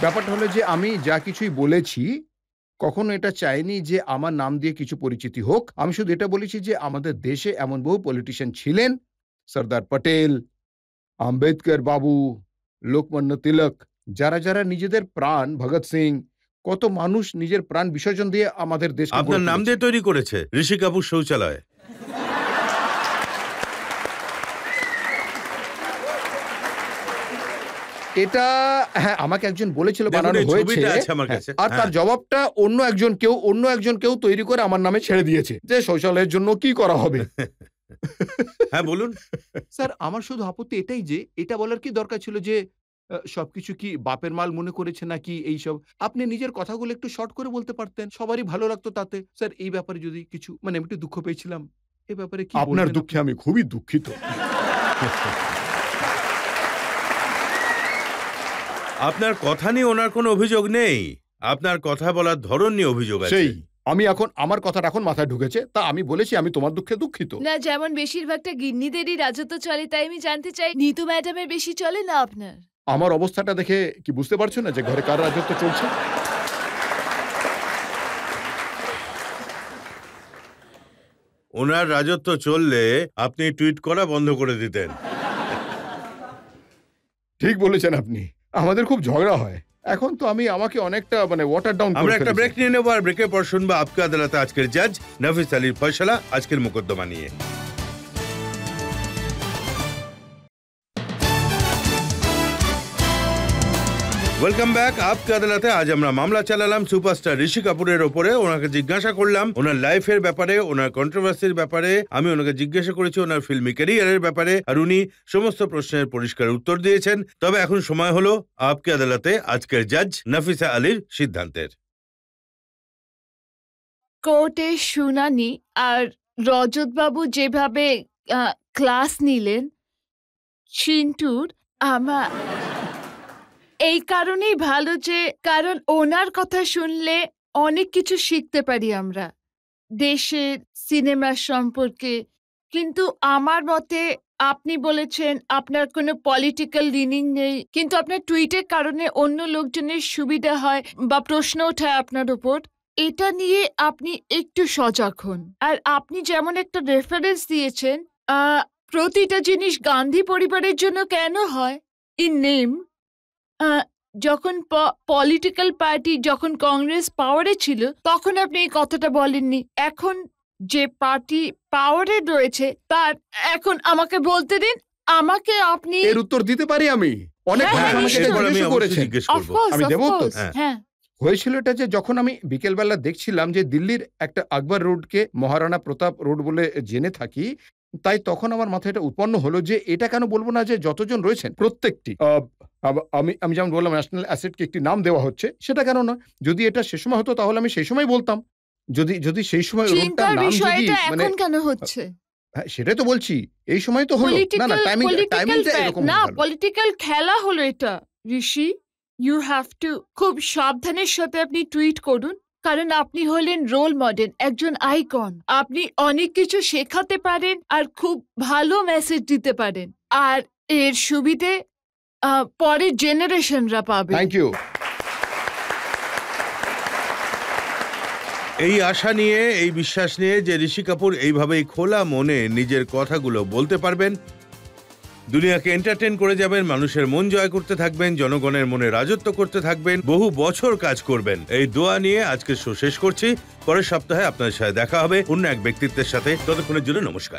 ব্যাপারটা হলো যে আমি যা কিছুই বলেছি কখনো এটা চাইনি যে আমার নাম দিয়ে কিছু পরিচিতি হোক। আমি শুধু এটা বলেছি যে আমাদের দেশে এমন বহু পলিটিশিয়ান ছিলেন, সর্দার পটেল, আম্বেদকর বাবু, লোকমান্য তিলক, যারা নিজেদের প্রাণ, ভগৎ সিং, কত মানুষ নিজের প্রাণ বিসর্জন দিয়ে আমাদের দেশকে আপনার গড়ে নাম তুলেছে। দিয়ে তৈরি করেছে ঋষি কাপুর শৌচালয়। এটা হ্যাঁ, আমাকে একজন বলেছিল দেখুন, বানানো এই হয়েছে। ছবিটা আছে আমার হ্যাঁ, কাছে। আর তার হ্যাঁ। জবাবটা অন্য একজন কেউ তৈরি করে আমার নামে ছেড়ে দিয়েছে যে শৌচালয়ের জন্য কি করা হবে। হ্যাঁ বলুন। স্যার আমার শুধু আপত্তি এটাই যে এটা বলার কি দরকার ছিল যে সবকিছু কি বাপের মাল মনে করেছে নাকি এইসব? আপনি নিজের কথাগুলো একটু শর্ট করে বলতে পারতেন। সবারই ভালো লাগতো তাতে। স্যার এই ব্যাপারে যদি কিছু মানে আমি একটু দুঃখ পেয়েছিলাম। এ ব্যাপারে কি আপনার বলবেন দুঃখে আপনি? আমি খুবই দুঃখিত। আপনার কথা নিয়ে ওনার কোনো অভিযোগ নেই, আপনার কথা বলার ধরন নিয়ে অভিযোগ আছে। সেই আমি এখন আমার কথাটা এখন মাথায় ঢুকেছে। তা আমি বলেছি আমি তোমার দুঃখে দুঃখিত। না, যেমন বেশিরভাগটা গিন্নিদেরই রাজত্ব চলে, তাই আমি জানতে চাই নিতু ম্যাডামের বেশি চলে না আপনার? আমার অবস্থাটা দেখে কি বুঝতে পারছো না যে ঘরে কার রাজত্ব চলছে? ওনার রাজত্ব চললে আপনি টুইট করা বন্ধ করে দিতেন। ঠিক বলেছেন আপনি। আমাদের খুব ঝগড়া হয়। এখন তো আমি আমাকে অনেকটা মানে ওয়াটার ডাউন করে আমরা একটা ফেলেছি। ব্রেক নিয়ে নেবো, আর ব্রেকের পর শুনবো আপকে আদালতে আজকের জাজ নাফিস আলীর ফয়সালা আজকের মোকদ্দমা নিয়ে। Welcome back. আপকে আদালতে আজ আমরা মামলা চালালাম সুপারস্টার ঋষি কাপুরের ওপরে। ওনাকে জিজ্ঞাসা করলাম ওনার লাইফের ব্যাপারে, ওনার কন্ট্রোভার্সির ব্যাপারে। আমি ওনাকে জিজ্ঞাসা করেছি ওনার ফিল্মি ক্যারিয়ারের ব্যাপারে, আর উনি সমস্ত প্রশ্নের পরিষ্কার উত্তর দিয়েছেন। তবে এখন সময় হলো আপকে আদালতে আজকের জাজ নাফিসা আলীর সিদ্ধান্তের। কোর্টে শুনানি আর রজতবাবু যেভাবে ক্লাস নিলেন চিন্টুর, আমার এই কারণেই ভালো যে কারণ ওনার কথা শুনলে অনেক কিছু শিখতে পারি আমরা দেশের সিনেমা সম্পর্কে। কিন্তু আমার মতে আপনি বলেছেন আপনার কোনো পলিটিক্যাল লিনিং নেই, কিন্তু আপনার টুইটের কারণে অন্য লোকজনের সুবিধা হয় বা প্রশ্ন ওঠায় আপনার উপর। এটা নিয়ে আপনি একটু সজাগ হন। আর আপনি যেমন একটা রেফারেন্স দিয়েছেন, প্রতিটা জিনিস গান্ধী পরিবারের জন্য কেন হয় ইন নেম, যখন পলিটিক্যাল পার্টি যখন কংগ্রেস পাওয়ারে ছিল তখন আপনি এই কথাটা বলেননি। এখন যে পার্টি পাওয়ারে রয়েছে তার এখন আমাকে বলতে দিন, আমাকে আপনি এর উত্তর দিতে পারি আমি। অনেক হ্যাঁ, মানুষ হ্যাঁ, আমাকে এটা নিশ্চয়ই। এরপর আমি জিজ্ঞেস অবশ্যই করেছেন। জিজ্ঞেস Of করবো। course, আমি of দেবো উত্তর? course, হ্যাঁ। হ্যাঁ। হয়েছিল এটা যে যখন আমি বিকেলবেলা দেখছিলাম যে দিল্লির একটা আকবর রোডকে মহারানা প্রতাপ রোড বলে জেনে থাকি, তাই তখন আমার মাথায় এটা উৎপন্ন হলো যে এটা কেন বলবো না যে যতজন রয়েছেন প্রত্যেকটি আমি আমি যেমন বললাম ন্যাশনাল অ্যাসেটকে একটি নাম দেওয়া হচ্ছে, সেটা কেন নয়? যদি এটা সে সময় হতো তাহলে আমি সেই সময় বলতাম। যদি যদি সেই সময় রোডটার চিন্তার নাম যদি বিষয়টা মানে এখন কেন হচ্ছে? হ্যাঁ, সেটাই তো বলছি। এই সময় তো হলো। না না টাইমিংটা এরকম না, হয়ে গেল। পলিটিক্যাল খেলা হলো এটা ঋষি। ইউ হ্যাভ টু খুব সাবধানের সাথে আপনি টুইট করুন, কারণ আপনি হলেন রোল মডেল, একজন আইকন। আপনি অনেক কিছু শেখাতে পারেন আর খুব ভালো মেসেজ দিতে পারেন, আর এর সুবিধে পরের জেনারেশনরা পাবে। Thank you. এই আশা নিয়ে, এই বিশ্বাস নিয়ে যে ঋষি কাপুর এইভাবেই খোলা মনে নিজের কথাগুলো বলতে পারবেন, দুনিয়াকে এন্টারটেইন করে যাবেন, মানুষের মন জয় করতে থাকবেন, জনগণের মনে রাজত্ব করতে থাকবেন, বহু বছর কাজ করবেন, এই দোয়া নিয়ে আজকের শো শেষ করছি। পরের সপ্তাহে আপনাদের সাথে দেখা হবে অন্য এক ব্যক্তিত্বের সাথে। ততক্ষণের জন্য নমস্কার।